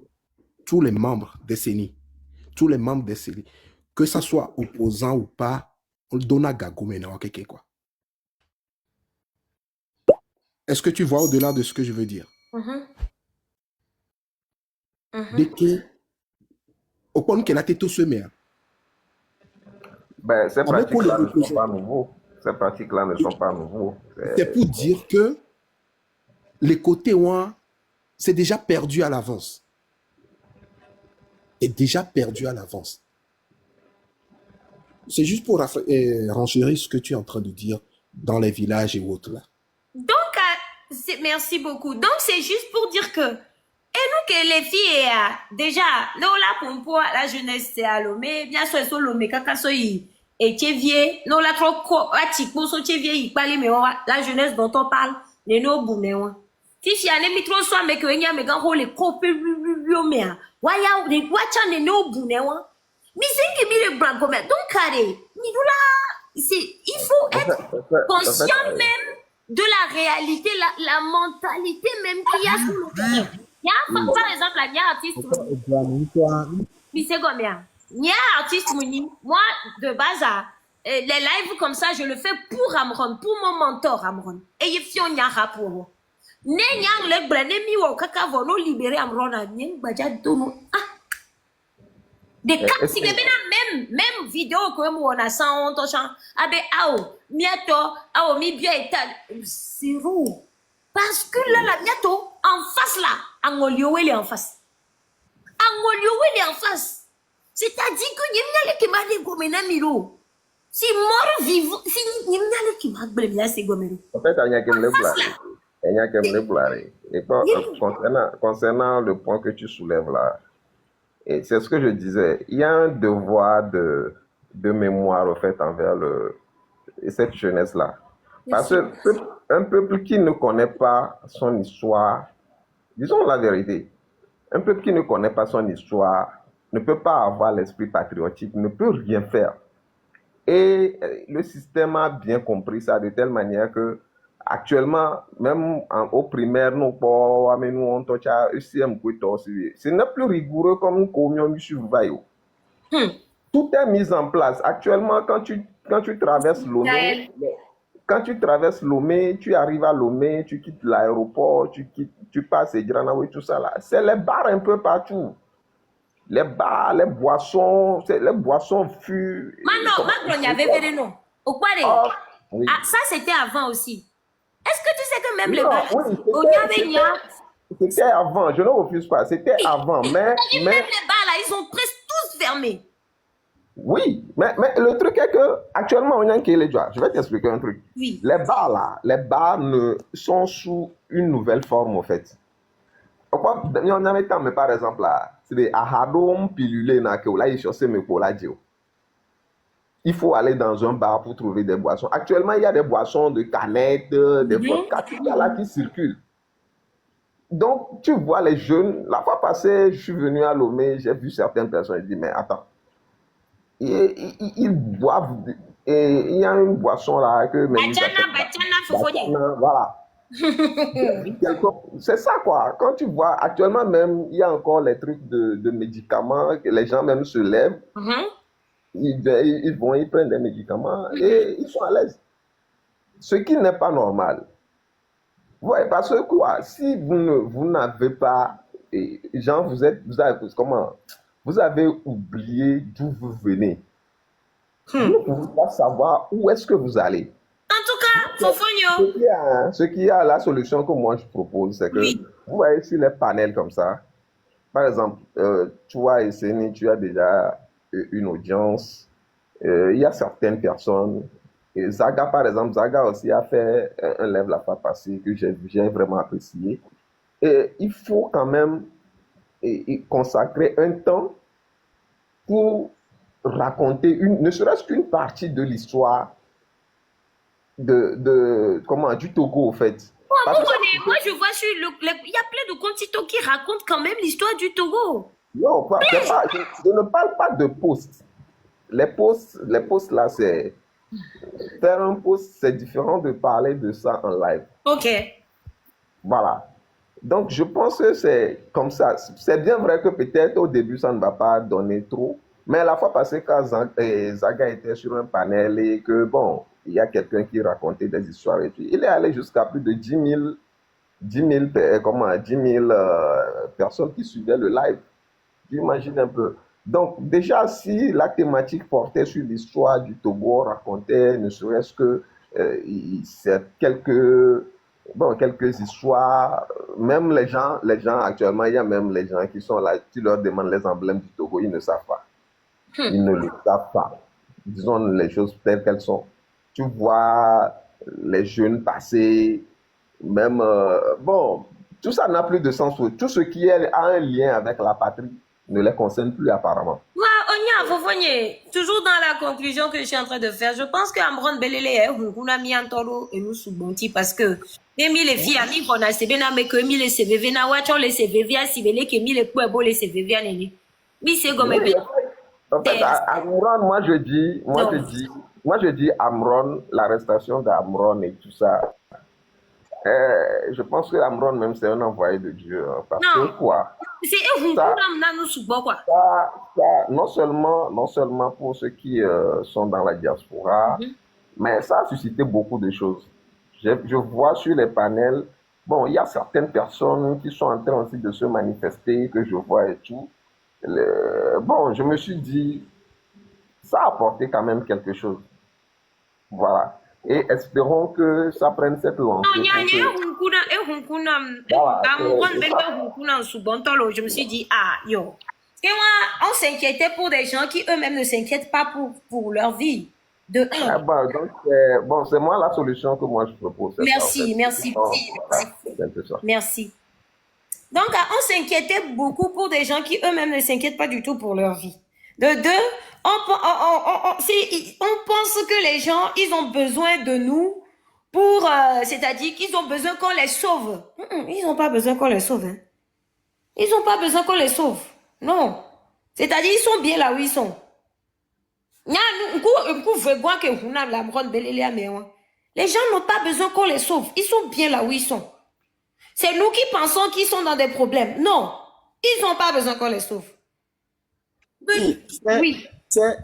tous les membres des CENI. Tous les membres des CENI. Que ça soit opposant ou pas, on le donne à Gagoumena ou à quelqu'un quoi. Est-ce que tu vois au-delà de ce que je veux dire? Dès que au point qu'elle a été tout semé. Ben, ces pratiques-là ne sont pas nouveaux. Ces pratiques-là ne sont pas nouveaux. C'est pour dire que les côtés ouin, c'est déjà perdu à l'avance. C'est déjà perdu à l'avance. C'est juste pour renchérir ce que tu es en train de dire dans les villages et autres là. Donc, merci beaucoup. Donc, c'est juste pour dire que et nous que les filles, déjà, nous là pour la jeunesse, c'est à Lomé, bien sûr, c'est Lomé, kaka soyi, et Tchevier, nous là trop, atiko, so Tchevier, il parle, mais la jeunesse dont on parle, les no boumé, si si ane mi trop soit, mais que y a mes gars, les copes, mais, waya, les watchan, les no boumé, mais c'est qui mi le blanc, comme, donc, carré, mi là, il faut être conscient même de la réalité, la mentalité même qu'il y a sous le pays. Par exemple, il y a un artiste. Mais c'est combien? Il y a un artiste, moi, de base, les lives comme ça, je le fais pour Amron, pour mon mentor Amron. Et il y a un rap pour moi. Ne nyang le blane mi wo kaka vono libérer Amron à nyang baja dono. Des cas, si même vidéo que moi on a 100 on chant abe ao miato ao mi bien état c'est roux. Parce que là la miato en face là Angolio il est en face. Angolio il est en face. C'est-à-dire que yemna le kemade gomena miro. Si mort vivant si yemna le kemade blabla c'est gomero. En fait, il y a qu'à me pleurer. Et concernant le point que tu soulèves là, et c'est ce que je disais, il y a un devoir de mémoire au fait envers cette jeunesse-là. Parce qu'un peuple qui ne connaît pas son histoire, disons la vérité, un peuple qui ne connaît pas son histoire ne peut pas avoir l'esprit patriotique, ne peut rien faire. Et le système a bien compris ça de telle manière que actuellement, même au primaire, nous ce n'est plus rigoureux comme une communion surveillée. Tout est mis en place. Actuellement, quand tu traverses Lomé, tu arrives à Lomé, tu quittes l'aéroport, tu passes et Granaoui, tout ça là. C'est les bars un peu partout. Les bars, les boissons fût. Maintenant, il y avait des noms. Au quoi ça, c'était avant aussi. Est-ce que tu sais que même les bars, c'était avant, je ne refuse pas, c'était avant, mais même les bars là, ils sont presque tous fermés. Oui, mais le truc est que actuellement on y a les je vais t'expliquer un truc. Oui. Les bars sont sous une nouvelle forme en fait. On avait tant, mais par exemple là, c'est des ahadom pilulé na que là ils cherchent mes poladio. Il faut aller dans un bar pour trouver des boissons. Actuellement, il y a des boissons de canettes, des vodka, tout ça là qui circulent. Donc, tu vois les jeunes, la fois passée, je suis venu à Lomé, j'ai vu certaines personnes, je dis, mais attends, ils boivent, et il y a une boisson là que... Bachana, voilà. C'est ça quoi. Quand tu vois, actuellement même, il y a encore les trucs de médicaments, que les gens même se lèvent, ils vont, ils prennent des médicaments et ils sont à l'aise. Ce qui n'est pas normal. Ouais, parce que quoi, si vous n'avez pas, genre vous avez oublié d'où vous venez. Vous ne pouvez pas savoir où est-ce que vous allez. En tout cas, Fofonio. Ce qui a la solution que moi je propose, c'est que vous voyez sur les panels comme ça, par exemple, toi et Seni, tu as déjà une audience, il y a certaines personnes, et Zaga par exemple, Zaga aussi a fait un live la fois passée que j'ai vraiment apprécié. Et il faut quand même consacrer un temps pour raconter ne serait-ce qu'une partie de l'histoire du Togo, au fait. Moi, je vois sur il y a plein de comptes TikTok qui racontent quand même l'histoire du Togo. Non, je ne parle pas de posts. Les posts là, c'est... Faire un post, c'est différent de parler de ça en live. Ok. Voilà. Donc, je pense que c'est comme ça. C'est bien vrai que peut-être au début, ça ne va pas donner trop. Mais la fois passée, quand Zaga était sur un panel et que, bon, il y a quelqu'un qui racontait des histoires et puis il est allé jusqu'à plus de 10 000 personnes qui suivaient le live. J'imagine un peu. Donc, déjà, si la thématique portait sur l'histoire du Togo, racontait ne serait-ce que quelques histoires, même les gens actuellement, il y a même les gens qui sont là, tu leur demandes les emblèmes du Togo, ils ne savent pas. Ils ne le savent pas. Disons les choses telles qu'elles sont. Tu vois les jeunes passer, même, tout ça n'a plus de sens. Tout ce qui a un lien avec la patrie ne les concerne plus apparemment. Toujours dans la conclusion que je suis en train de faire, je pense que Amron Belele est un ami en tolo et nous sous bonti parce que les filles amis qu'on a c'est bien mais que les CVV na watchon les CVV à sibele que les poebo les CVV à nene. Oui c'est comme en fait, Amron, moi je dis Amron, l'arrestation d'Amron et tout ça. Je pense que Amron même c'est un envoyé de Dieu. Parce que quoi? C'est non seulement pour ceux qui sont dans la diaspora, mais ça a suscité beaucoup de choses. Je vois sur les panels, bon, il y a certaines personnes qui sont en train aussi de se manifester, que je vois et tout. Bon, je me suis dit, ça a apporté quand même quelque chose. Voilà. Et espérons que ça prenne cette lancée. Je me suis dit, yo. Et moi, on s'inquiétait pour des gens qui eux-mêmes ne s'inquiètent pas pour leur vie. Donc, c'est moi la solution que moi je propose. Merci. Merci. Donc, on s'inquiétait beaucoup pour des gens qui eux-mêmes ne s'inquiètent pas du tout pour leur vie. De deux, on pense que les gens, ils ont besoin de nous pour, c'est-à-dire qu'ils ont besoin qu'on les sauve. Ils n'ont pas besoin qu'on les sauve. Hein. Ils n'ont pas besoin qu'on les sauve. Non. C'est-à-dire, ils sont bien là où ils sont. Les gens n'ont pas besoin qu'on les sauve. Ils sont bien là où ils sont. C'est nous qui pensons qu'ils sont dans des problèmes. Non. Ils n'ont pas besoin qu'on les sauve. Oui.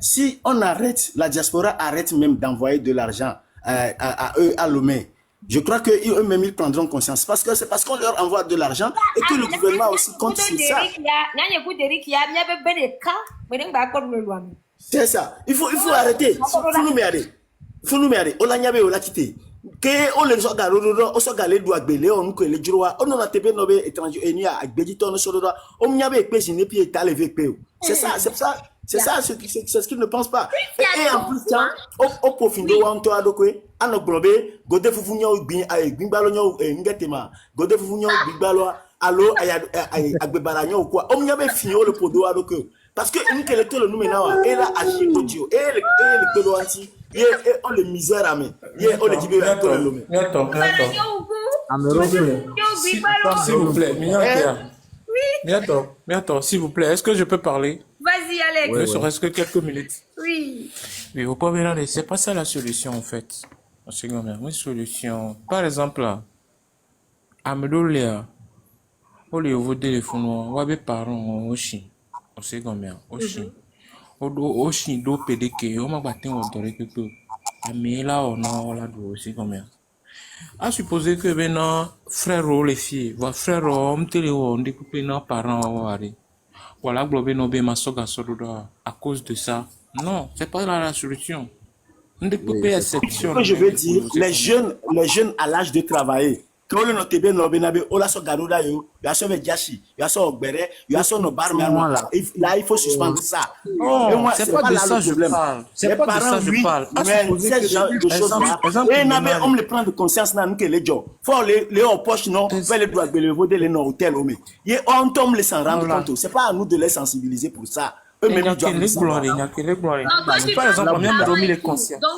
Si on arrête, la diaspora arrête même d'envoyer de l'argent à eux, à Lomé, je crois qu'eux-mêmes, ils prendront conscience. Parce que c'est parce qu'on leur envoie de l'argent et que le gouvernement aussi compte sur ça. C'est ça. Il faut arrêter. Il faut nous arrêter. On l'a niabé, on l'a quitté. Que on les regarde, on se regarde les doigts belés, on nous les droits, on a tapé nos étrangers et nous a béditon sur le droit. On niabé pèse une pied t'as levé péo. C'est ça, c'est ce qu'ils ne pensent pas. Et en plus ça, au profit de on toi donc à nos globé, godé fufunyo bimbalonyo ngetema, godé fufunyo bimbalo allo agbebalanyo quoi. On niabé finio le podo donc parce que nous quel était le nous maintenant et là agir audio et le pedo anti et on le misère à main. On le dit bien pour le nommer. S'il vous plaît, Oui. Miato, s'il vous plaît, est-ce que je peux parler? Vas-y, Alex. Ne serait-ce que quelques minutes. Oui. Mais au point c'est pas ça la solution en fait. C'est une solution. Par exemple, à me donner, au lieu de téléphone, on va parents au chien. On sait combien, au chien. Au chien, d'eau pédéqué, on m'a battu en doré que peu. Mais là, on a là aussi combien. À supposer que maintenant, frère les filles, frère on télé on découpe nos parents voilà, globé nos bé ma soga soda à cause de ça. Non, c'est pas là la solution. On découpe exception. Ce que je veux dire, les jeunes à l'âge de travailler. Quand on est bien no benabe, on la so garuda yo, ya so jashi, ya so ogbere, ya so no bar là il faut suspendre ça. Non, c'est pas de ça je parle. C'est pas de ça je parle. Ces genre de choses là, et nabe on le prend de conscience na que les gens. Faut les en poche non, faire les droits de le voter les non hôtel homme. Et on tombe les s'en rendre compte. C'est pas à nous de les sensibiliser pour ça. Donc, par exemple, donc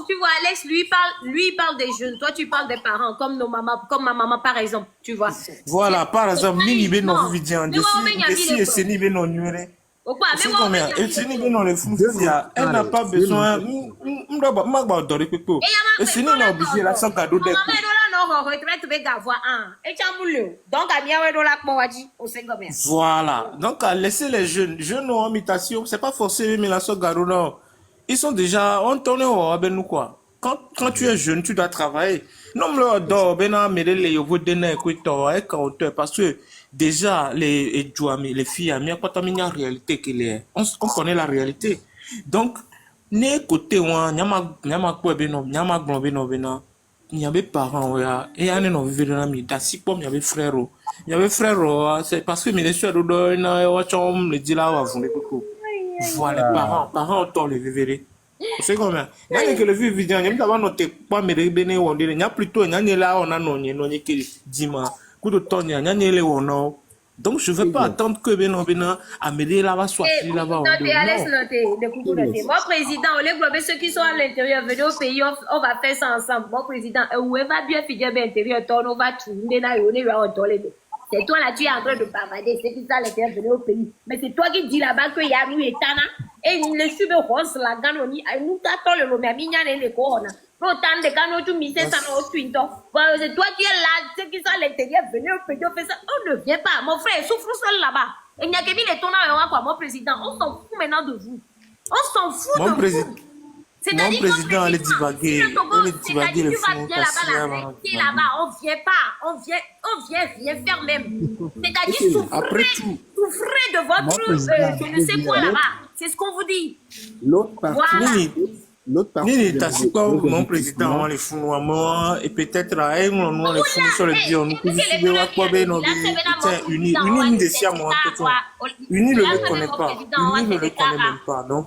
tu vois, Alex, lui il parle des jeunes, toi tu parles des parents, comme nos mamans, comme ma maman par exemple, tu vois. Voilà, par exemple, ni ben non vous vidéo, elle n'a pas besoin, voilà, donc à laisser les jeunes en imitation, c'est pas forcément mais la sauvegarde, non. Ils sont déjà, on tourne au ben nous quoi. Quand tu es jeune, tu dois travailler. Non, parce que déjà, les filles, on connaît la réalité. Donc, ne côté ouan, nyama quoi beno, nyama glon beno, il y avait parents, et il y a un vivre dans mi, d'assis comme il y avait frère, c'est parce que mes soeurs d'où le dit là, voilà, parents, autant le vivre. C'est comme ça. Il y a que le vivre vidéo, il y a noté pas mais bene on dit, il y a plutôt il y a là on a non qui dima, coup de temps il y a les on. Donc je veux pas attendre que beno à m'aider là-bas soit là-bas. Mon président, on les globes ceux qui sont à l'intérieur, venez au pays, on va faire ça ensemble. Mon président, où va bien finir à l'intérieur, on va tourner là et on est là en toilette. C'est toi là, tu es en train de bavarder, c'est qui ça l'intérieur, venez au pays. Mais c'est toi qui dis là-bas qu'il y a nous et Tana, et les cheveux roses, la ganoni, nous t'attends le lomé, mignon et les corona. Autant de canaux, tu mises ça dans le twin. C'est toi qui es là, c'est qui ça l'intérieur, venez au pays, on fait ça. On ne vient pas, mon frère souffre seul là-bas. Et il n'y a que les tournages, quoi, mon président, on s'en fout maintenant de vous. On s'en fout de vous. Mon président, elle est divaguée. C'est-à-dire que tu vas bien là-bas, là-bas, on vient pas, on vient rien faire même. C'est-à-dire souffrez de votre, je ne sais quoi là-bas. C'est ce qu'on vous dit. L'autre partie. Mon président, les fous et peut-être on les fous sur le bio. Nous Uni des siens, Uni ne le connaît pas. Uni ne le connaît même pas. Donc,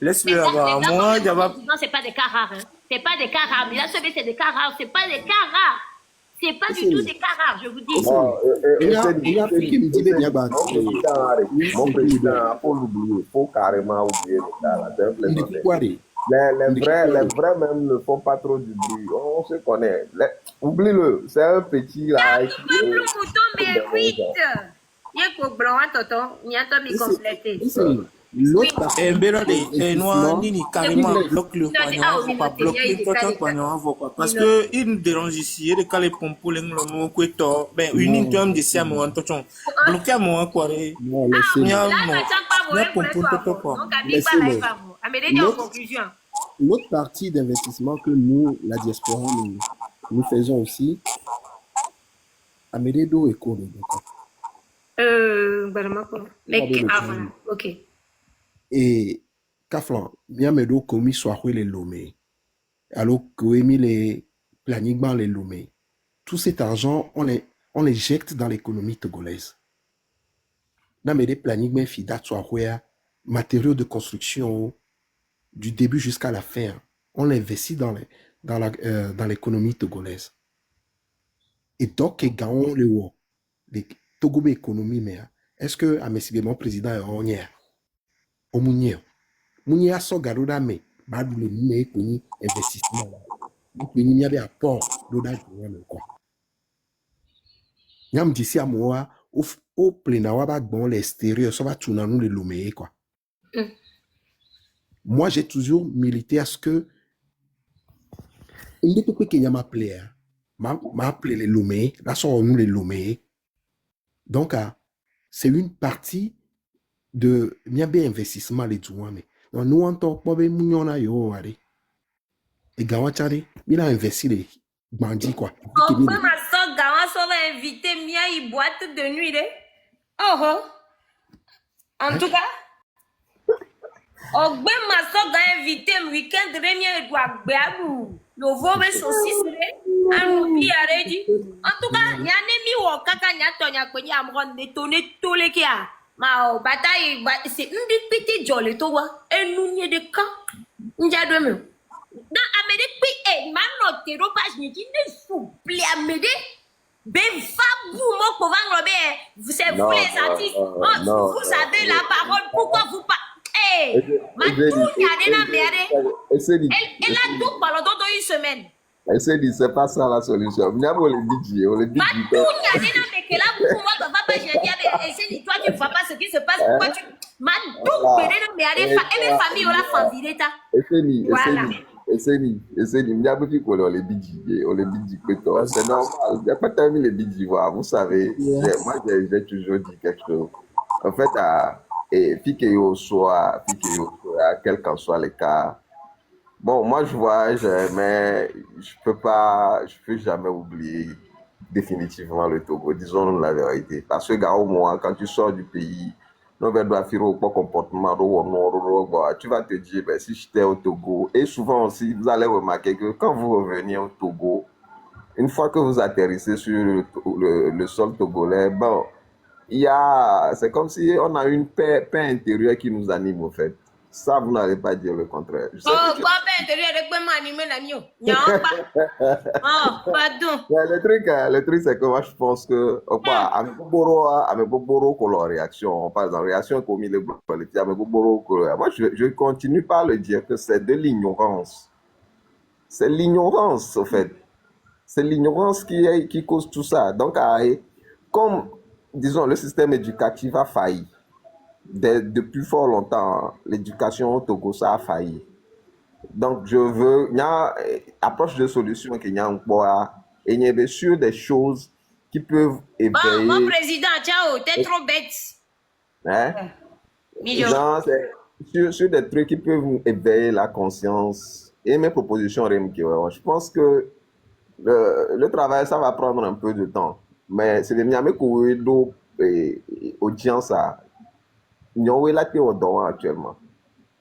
laisse-le là-bas. Moi, non, c'est pas des cas rares. C'est pas des cas rares. Mais là, c'est des cas rares. C'est pas des cas rares. C'est pas du tout des cas rares, je vous dis. Mon président, il faut l'oublier. Il faut carrément oublier le cas. Les vrais même ne font pas trop du bruit. On se connaît. Oublie-le. C'est un petit là. L'autre partie. Parce que il nous dérange ici. Et les pompes, les nous couetons. Ben, une terme de siam ou un tochon. Bloqué à moi, quoi. L'autre partie d'investissement que nous, la diaspora, nous faisons aussi, Amédée d'eau et quoi. Ok. Et Kaflan, bien me do commis soit les lomé. Alors que mis les planiquement les lomé. Tout cet argent, on l'éjecte dans l'économie togolaise. Dans mes planiquement fidat soit matériaux de construction du début jusqu'à la fin. On l'investit dans l'économie togolaise. Et donc, gagnons les Togo économie, mais est-ce que à mon président est en hier? Au Mounier. Mounier a son garoda, mais badou le mine connu investissement. Donc, il y a des apports d'odage quoi. Nyam d'ici à moi, au plein à bon l'extérieur, ça va tourner nous les lomé, quoi. Moi, j'ai toujours milité à ce que il n'est pas qu'il y a ma plaie, m'a appelé les lomé, là sont nous les lomé. Donc, c'est une partie de bien investissement les douans, mais nous en tant que nous on yo allez. Et Gawachari, il a investi les bandits, quoi. On peut ma soeur Gawa va inviter Mia y boîte de nuit, oh oh. En tout cas, on peut ma soeur inviter le week-end de Mia y doit béabou. Le vobe saucisse, en tout cas, il y a un ami ou kaka nyatonya kwenye amron détonné tous les kia. Ma bataille, c'est une petite jolie toi. Et nous n'y de camp. N'y'a de mieux. Dans Amérique, puis, man, notre page n'y dit ne souple Amérique. Ben, va vous, mon pauvre Robert. C'est vous les artistes. Vous savez la parole. Pourquoi vous pas. Eh, ma tout n'y a de la merde. Elle a tout pendant une semaine. Elle s'est dit, c'est pas ça la solution. Nous avons les DJ, on les DJ. Ma tout n'y a de la mais là, pour moi, tu vas pas gérer. Et c'est toi, tu ne vois pas ce qui se passe. Pourquoi tu. Ma tout, mais elle est famille, on l'a famille, ta. Voilà. Nous avons dit qu'on les DJ, on les DJ. C'est normal. Il n'y a pas terminé les DJ. Vous savez, moi, j'ai toujours dit quelque chose. En fait, quel qu'en soit le cas. Bon, moi, je voyage, mais je peux jamais oublier définitivement le Togo, disons la vérité. Parce que, gars, au moins, quand tu sors du pays, comportement, tu vas te dire, ben, si j'étais au Togo, et souvent aussi, vous allez remarquer que quand vous revenez au Togo, une fois que vous atterrissez sur le sol togolais, bon, c'est comme si on a une paix intérieure qui nous anime, au fait. Ça, vous n'allez pas dire le contraire. Oh, pas intérieur, pardon. Le truc, c'est que moi, je pense que, réaction, par exemple, réaction comme il est moi, je continue par le dire que c'est de l'ignorance. C'est l'ignorance, au fait. C'est l'ignorance qui cause tout ça. Donc, comme, disons, le système éducatif a failli, depuis fort longtemps, l'éducation au Togo, ça a failli. Donc, il y a une approche de solution qu'il y a encore, et il y a bien sûr des choses qui peuvent éveiller... Mon président, ciao, t'es trop bête. Hein? Non, sur des trucs qui peuvent éveiller la conscience. Et mes propositions, je pense que le travail, ça va prendre un peu de temps. Mais c'est des miamés et audience à... Nous sommes actuellement.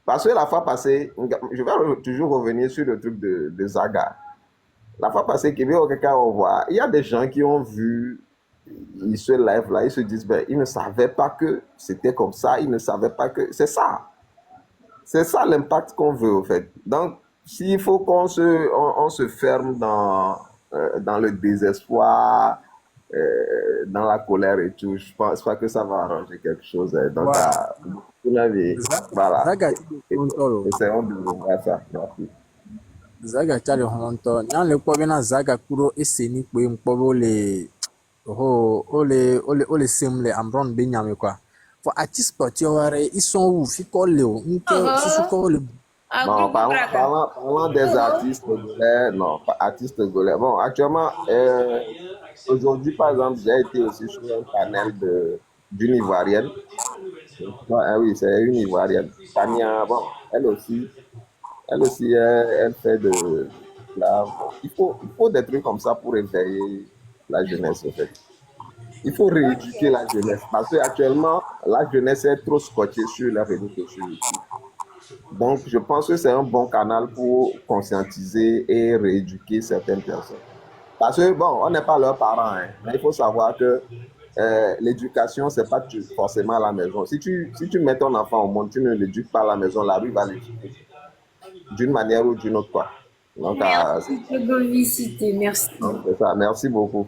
Parce que la fois passée, je vais toujours revenir sur le truc de Zaga. La fois passée, il y a des gens qui ont vu, ils se lèvent là, ils se disent, ben, ils ne savaient pas que c'était comme ça, ils ne savaient pas que c'est ça. C'est ça l'impact qu'on veut, en fait. Donc, s'il faut qu'on se ferme dans le désespoir, dans la colère et tout, je pense pas que ça va arranger quelque chose. Donc, voilà. Essayons de voir ça. Merci. Zaga chale honto nyan le kwa bena zaga kuro eseni kwe mkpobo ole semle amron benyame kwa for artiste portiware ils sont où fiko le nko susuko le non, parlant des artistes togolais, non, pas artistes togolais. Bon, actuellement, aujourd'hui, par exemple, j'ai été aussi sur un panel d'une Ivoirienne. Oui, c'est une Ivoirienne. Tania, bon, elle aussi, elle fait de la... Il faut des trucs comme ça pour éveiller la jeunesse, en fait. Il faut rééduquer la jeunesse. Parce qu'actuellement, la jeunesse est trop scotchée sur la réseaux sociaux. Donc, je pense que c'est un bon canal pour conscientiser et rééduquer certaines personnes. Parce que, bon, on n'est pas leurs parents, hein, mais il faut savoir que l'éducation, c'est pas forcément à la maison. Si tu mets ton enfant au monde, tu ne l'éduques pas à la maison, la rue va l'éduquer. D'une manière ou d'une autre, quoi. Donc, merci, merci. C'est ça, merci beaucoup.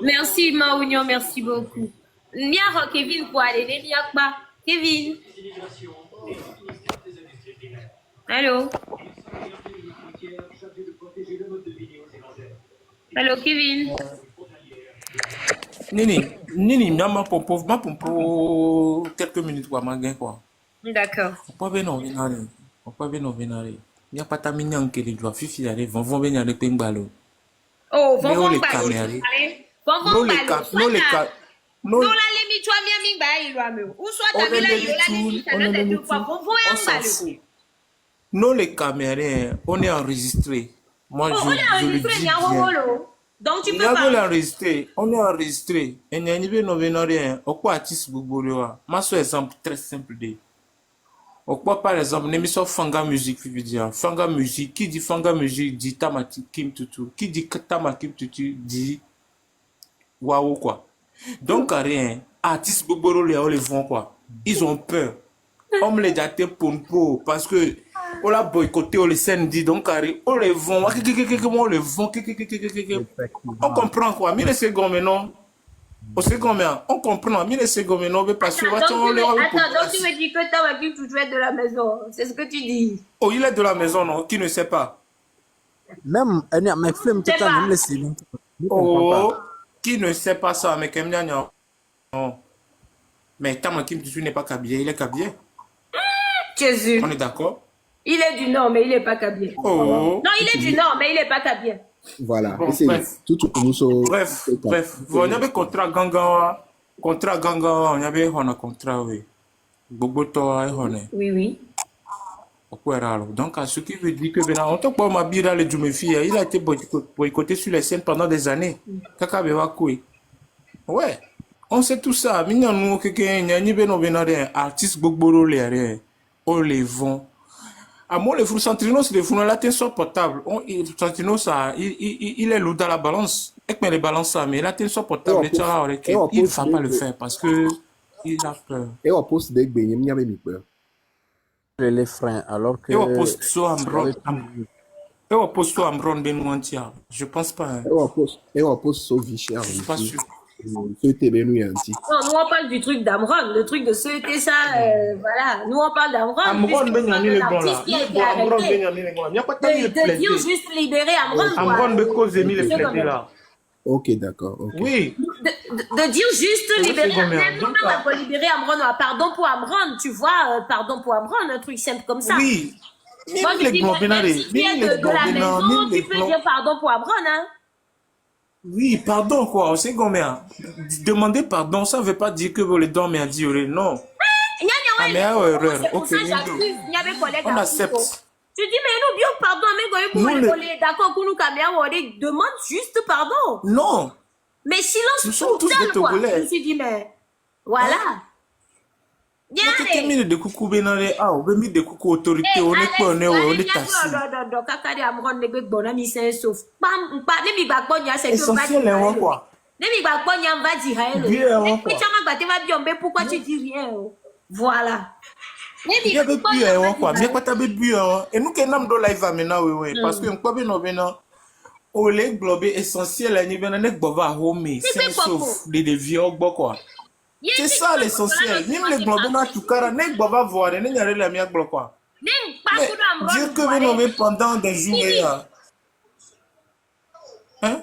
Merci, Maounio, merci beaucoup. Nia Kevin, pour aller, Kevin. Allô? Allô, Kevin? Nini, ma pompo, quelques minutes, quoi, ma gain, quoi. D'accord. On peut venir, il n'y a pas ta mignon qui doit fifi aller, vont venir les pingbalo. Oh, Mais on vont les balo. caméras. Vont balo. Non, les cas. Non, Non, la lemi, tu as bien mis bail, là, mais. Ou soit on ta villa, est il y a la lemi, ça ne te dit pas. Vont on un s'en balo. fout. Nous, les caméras, on est enregistré. Moi, Oh, on est je le enregistré, dis il y a un bien. rolo. Donc, tu Il y peux a pas. l'enregistré, on est enregistré. Et il y a une rien. Au quoi artiste Bouboulewa? Moi, c'est un exemple très simple de. Au quoi, par exemple, l'émission Fanga Music, veut dire. Fanga Music, qui dit Fanga Music dit Tamati Kim Tutu. Qui dit Tamati Kim Tutu dit Waouh, quoi. Donc, rien. Artistes Bouboulewa, on les vend, quoi. Ils ont peur. On me les daté pour parce que on l'a boycotté, on les scènes dit donc on les vend, on les vend, on comprend quoi, 1000 secondes maintenant, au second mais on comprend, 1000 secondes maintenant, parce que Attends, donc tu me dis que Tamaki Tutu est de la maison, c'est ce que tu dis. Oh, il est de la maison, non, qui ne sait pas. Même, mes flemmes, tout le temps, me laisse. Oh, qui ne sait pas ça, mais quand même, non. Mais Tamaki Tutu n'est pas Kabye, il est Kabye. Jésus. On est d'accord? Il est du Nord, mais il n'est pas Kabye. Oh. Non, il est du Nord, mais il n'est pas Kabye. Voilà. Bon, Et c'est tout bref. On y avait contrat ganga, on y avait un contrat, oui. Bobo toi, Oui. Donc, à ce qui veut dire que, on te pas ma bira le Djoumefi, il a été boycotté sur les scènes pendant des années. Kaka bewa koué. Ouais. On sait tout ça. Maintenant, nous, quelqu'un, n'y a ni ben artiste Bogboro les on les vend. À moi, les Santinos, les là, t'es sur portable. Santinos, il est lourd dans la balance. Et que les balances, mais là, t'es sur portable. Il ne va pas le faire parce que il a peur. Et on poste des beignets, il y avait mis peur. Les freins, alors que. Et on poste sur Ambron. Et on poste sur Ambron Benouantia. Je pense pas. Hein. Et on poste sur Vichy. Je suis pas sûr. Non, nous on parle du truc d'Amron, le truc de CET, ça, voilà. Nous on parle d'Amron. Amron Benyamin le bon là. Amron Benyamin le bon. Il n'y a pas de dire juste libérer Amron. Amron Beko Zemi le plaidé là. Ok, d'accord. Okay. Oui. De dire juste libérer Amron. On va libérer Amron. Pardon pour Amron, tu vois, pardon pour Amron, un truc simple comme ça. Oui. Moi, je dis, de la maison, tu peux dire pardon pour Amron, hein. Oui, pardon quoi, c'est combien? Demander pardon, ça ne veut pas dire que vous les dormez à dire non. Mais erreur. Ok, on accepte. Tu dis, mais nous, bien pardon, mais d'accord, pour nous, on demande juste pardon. Non. Mais silence, nous sommes tous des Togolais. Je me suis dit, mais voilà. Quelqu'un mis de coucou benare ah on mis de coucou autorité on est quoi on est taxi. Non kakari amron nebe bona mi c'est sauf pas ne mi ba konya c'est que va dire quoi. Ne mi ba konya va dire elle. Mais chama ba te va biombe pourquoi tu dis rien voilà. Il y avait bu quoi mais quoi t'avais bu et nous que nam do live maintenant oui parce que on peut bien on les globes essentiel à niveau na gbova home c'est sauf des vieux quoi. C'est ça l'essentiel. Même les globes na tukara ne gbova voir ne nyare la mia glo quoi. Dire que vous nommez pendant des jours hein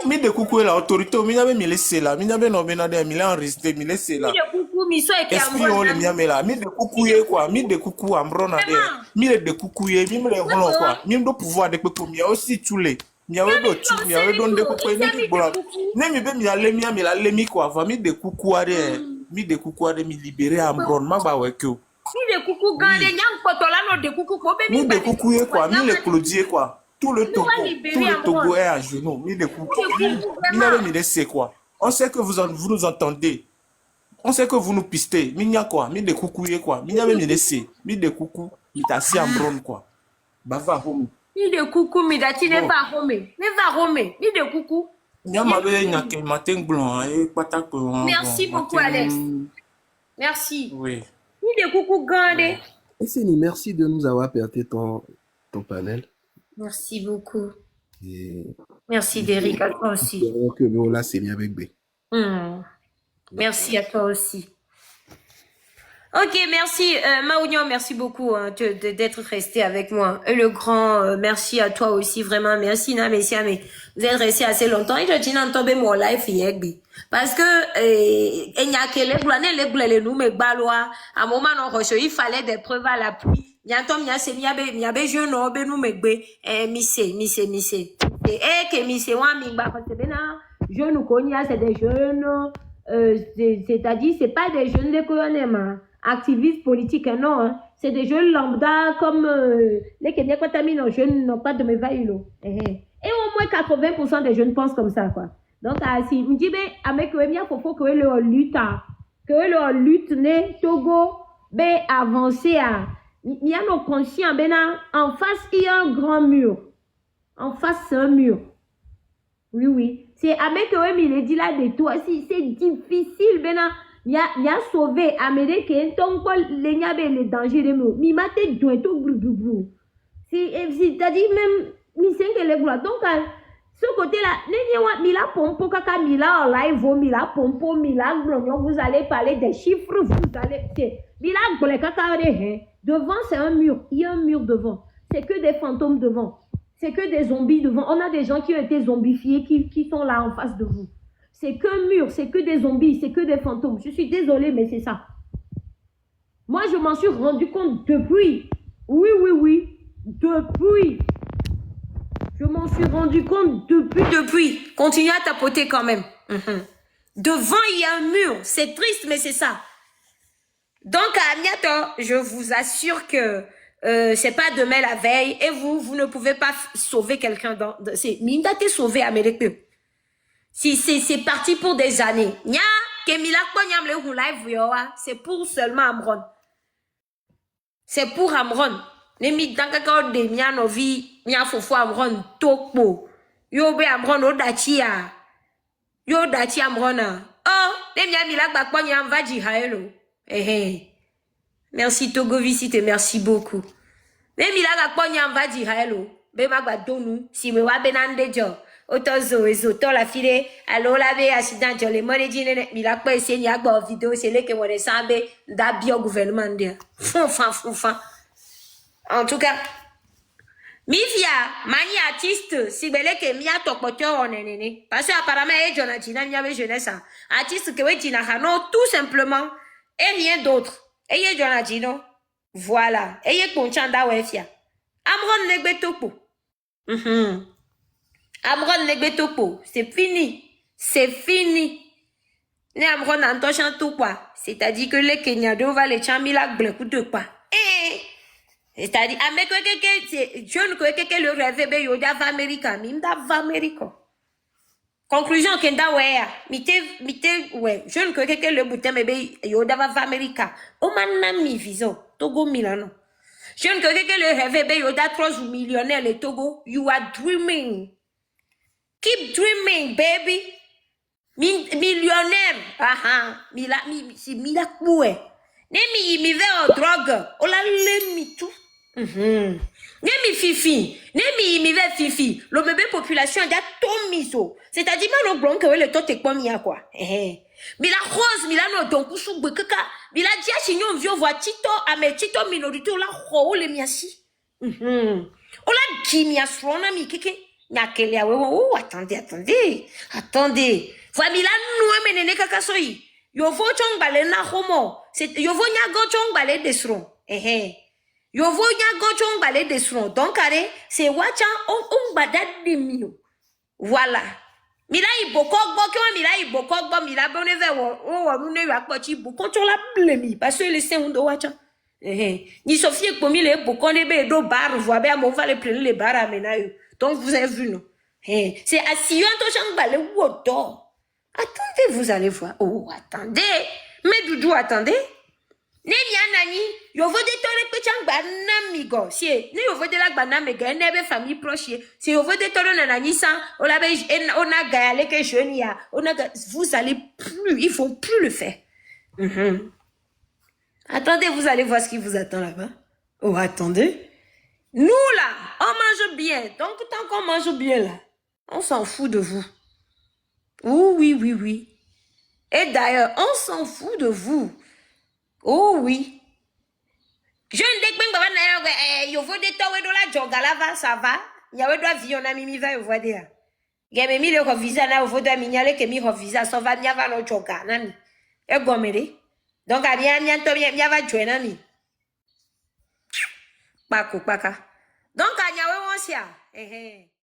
mi de coucou la autorité mi n'avait mis laissé là mi n'avait nommé na des mi enregistré mi laissé là. Mi de coucou mi so et amron le mia là mi de coucou quoi mi de coucou amron na des mi de coucou mi me les rolons quoi mi do pouvoir de coucou mi aussi tous les mi avait do tu mi avait don de coucou ni bola ne mi be mi ale mi la le mi quoi va mi de coucou are mi libérer amron ma ba wekio mi de coucou gande nyam kotola no de coucou ko be mi de coucou quoi mi le clodier quoi tout le Togo est à genoux mi de coucou mi n'avait mi laissé quoi on sait que vous nous entendez on sait que vous nous pistez mi nya quoi mi de coucou quoi mi n'avait mi laissé mi de coucou mi tassi amron quoi bava home mi de coucou mi dati ne va home mi de coucou matin blanc et patak. Merci beaucoup Alex. Merci. Oui. Mi de coucou gande. Esseni, merci de nous avoir prêté ton panel. Merci beaucoup. Et merci Derrick, à toi aussi. J'espère que Véola s'est mis avec B. Merci à toi aussi. Ok, merci. Maounian, merci beaucoup hein, d'être resté avec moi. Et le grand, merci à toi aussi, vraiment. Merci, mais vous êtes resté assez longtemps. Et je dis, non, tombez mon life, yegbi. Parce que, il n'y a que les nous, mais balois. À un moment, il fallait des preuves à l'appui. Il y a un temps, il y a des jeunes, nous, mais misse. Et, que misse, moi, je nous connais, c'est des jeunes, c'est-à-dire, c'est pas des jeunes de qu'on activistes politiques, non, hein. C'est des jeunes lambda comme les Kenyans contaminés, jeunes n'ont pas de mévaïlo. Et au moins 80% des jeunes pensent comme ça, quoi. Donc, si on dit, avec eux, il faut que le lutte, ne Togo, avancer à, il y a nos conscients, en face, il y a un grand mur. En face, c'est un mur. Oui. C'est avec eux, il dit là de toi, si c'est difficile, il y a sauvé Amérique qui donc les dangers de nous. Mi mate doué tout brou. C'est-à-dire même mi que les gloires. Donc ce côté-là, mila pompo kaka mila en live, mila pompo mila glognon, vous allez parler des chiffres, vous allez mila glé kaka devant c'est un mur, il y a un mur devant. C'est que des fantômes devant. C'est que des zombies devant. On a des gens qui ont été zombifiés qui sont là en face de vous. C'est qu'un mur, c'est que des zombies, c'est que des fantômes. Je suis désolée, mais c'est ça. Moi, je m'en suis rendu compte depuis. Oui. Depuis. Je m'en suis rendu compte depuis. Continuez à tapoter quand même. Devant, il y a un mur. C'est triste, mais c'est ça. Donc, à Agnato, je vous assure que c'est pas demain la veille et vous ne pouvez pas sauver quelqu'un c'est Minda t'es sauvé Amérique. Si c'est parti pour des années. Nya Kemila Konyam le live yoa, c'est pour seulement Amron. C'est pour Amron. Nemi dankaka de mia novi mia fofo Amron tokpo. Yo be Amron odachi a. Yo dachi Amrona. Oh, nemi mila bakonyam vaji haelo. Merci Togo Visite, merci beaucoup. Même il a la va dire hello. Bema badonu, si me wa benande jo. Otozo ezo to la file, allo la be accident jo le mone dine mi la ko ese ni agba vidéo c'est le que mo sambe da bio gouvernement dia. Fonfa. En tout cas, Mifia, mani artiste, si belle que mi a tokoto onenene. Parce que apparemment e jona dina mi ave jeunesse. Artiste que we dina non tout simplement et rien d'autre. Eye jona dino. Voilà. Eye konchanda wefia. Amron negbetopo. Amron negbetopo. C'est fini. C'est fini. Ne Amron antochan tout quoi. C'est-à-dire que les Kenyans va les chamila bleku de quoi. C'est-à-dire, avec je ne crois que le rêve be yoda va America. Mimda va America. Conclusion kenda wea. Mite ouais. Je ne crois que le boutin bébé yoda va America. O manami viso. Togo Milano. Je ne crois que le rêve be yoda 3 millionnaire le Togo. You are dreaming. Keep dreaming, baby. Millionnaire. Mila koué. Nemi mi ve o drogue. Ola le mi tout. Nemi fifi. Nemi mi ve fifi. Le bébé population da to miso. C'est-à-dire le blanc que le to te pomia quoi. Mila rose, mila no donc sou bekaka. Mila dia chignon vieux voix tito ame tito minorité la ro le miasi. Ola gimia srona mi keke. Nyakele oh attendez. Voix mila no menene kaka soyi. Yo vo chong balé na homo. C'est yo vo nyago chong balé desron. Yo vo nyago chong balé desron. Donc c'est wacha on badad de mio. Voilà. Mila ibokogbo ke mila ibokogbo mila bone ve wo nune ya pochi boko to la blemi parce que le sen ndo wacha. Ni Sophie komi le boko ne be do bar voix be on va le prendre les bar amena yo. Donc vous avez vu non. C'est assis to chong balé wodo. Attendez, vous allez voir. Oh, attendez. Mais Doudou, attendez. Ne nani, yo vo de tore pechang banamigo. Si, ne yo vo de la banamigo, nebe famille proche. Si yo vo de tore nanani san, on a gagné que jeunia. Vous allez plus, il faut plus le faire. Attendez, vous allez voir ce qui vous attend là-bas. Oh, attendez. Nous là, on mange bien. Donc tant qu'on mange bien là, on s'en fout de vous. Oui. Et d'ailleurs, on s'en fout de vous. Oh oui. Je ne dis pas que vous de toi de la jogala ça va. Il y a doit vie on a mimi va voir dia. Geme mi le visa na vous doit mignale que mi visa so va nya va no joga nami. E gomere. Donc a bien nya to bien va jouer nami. Pako paka. Donc a nya we won sia.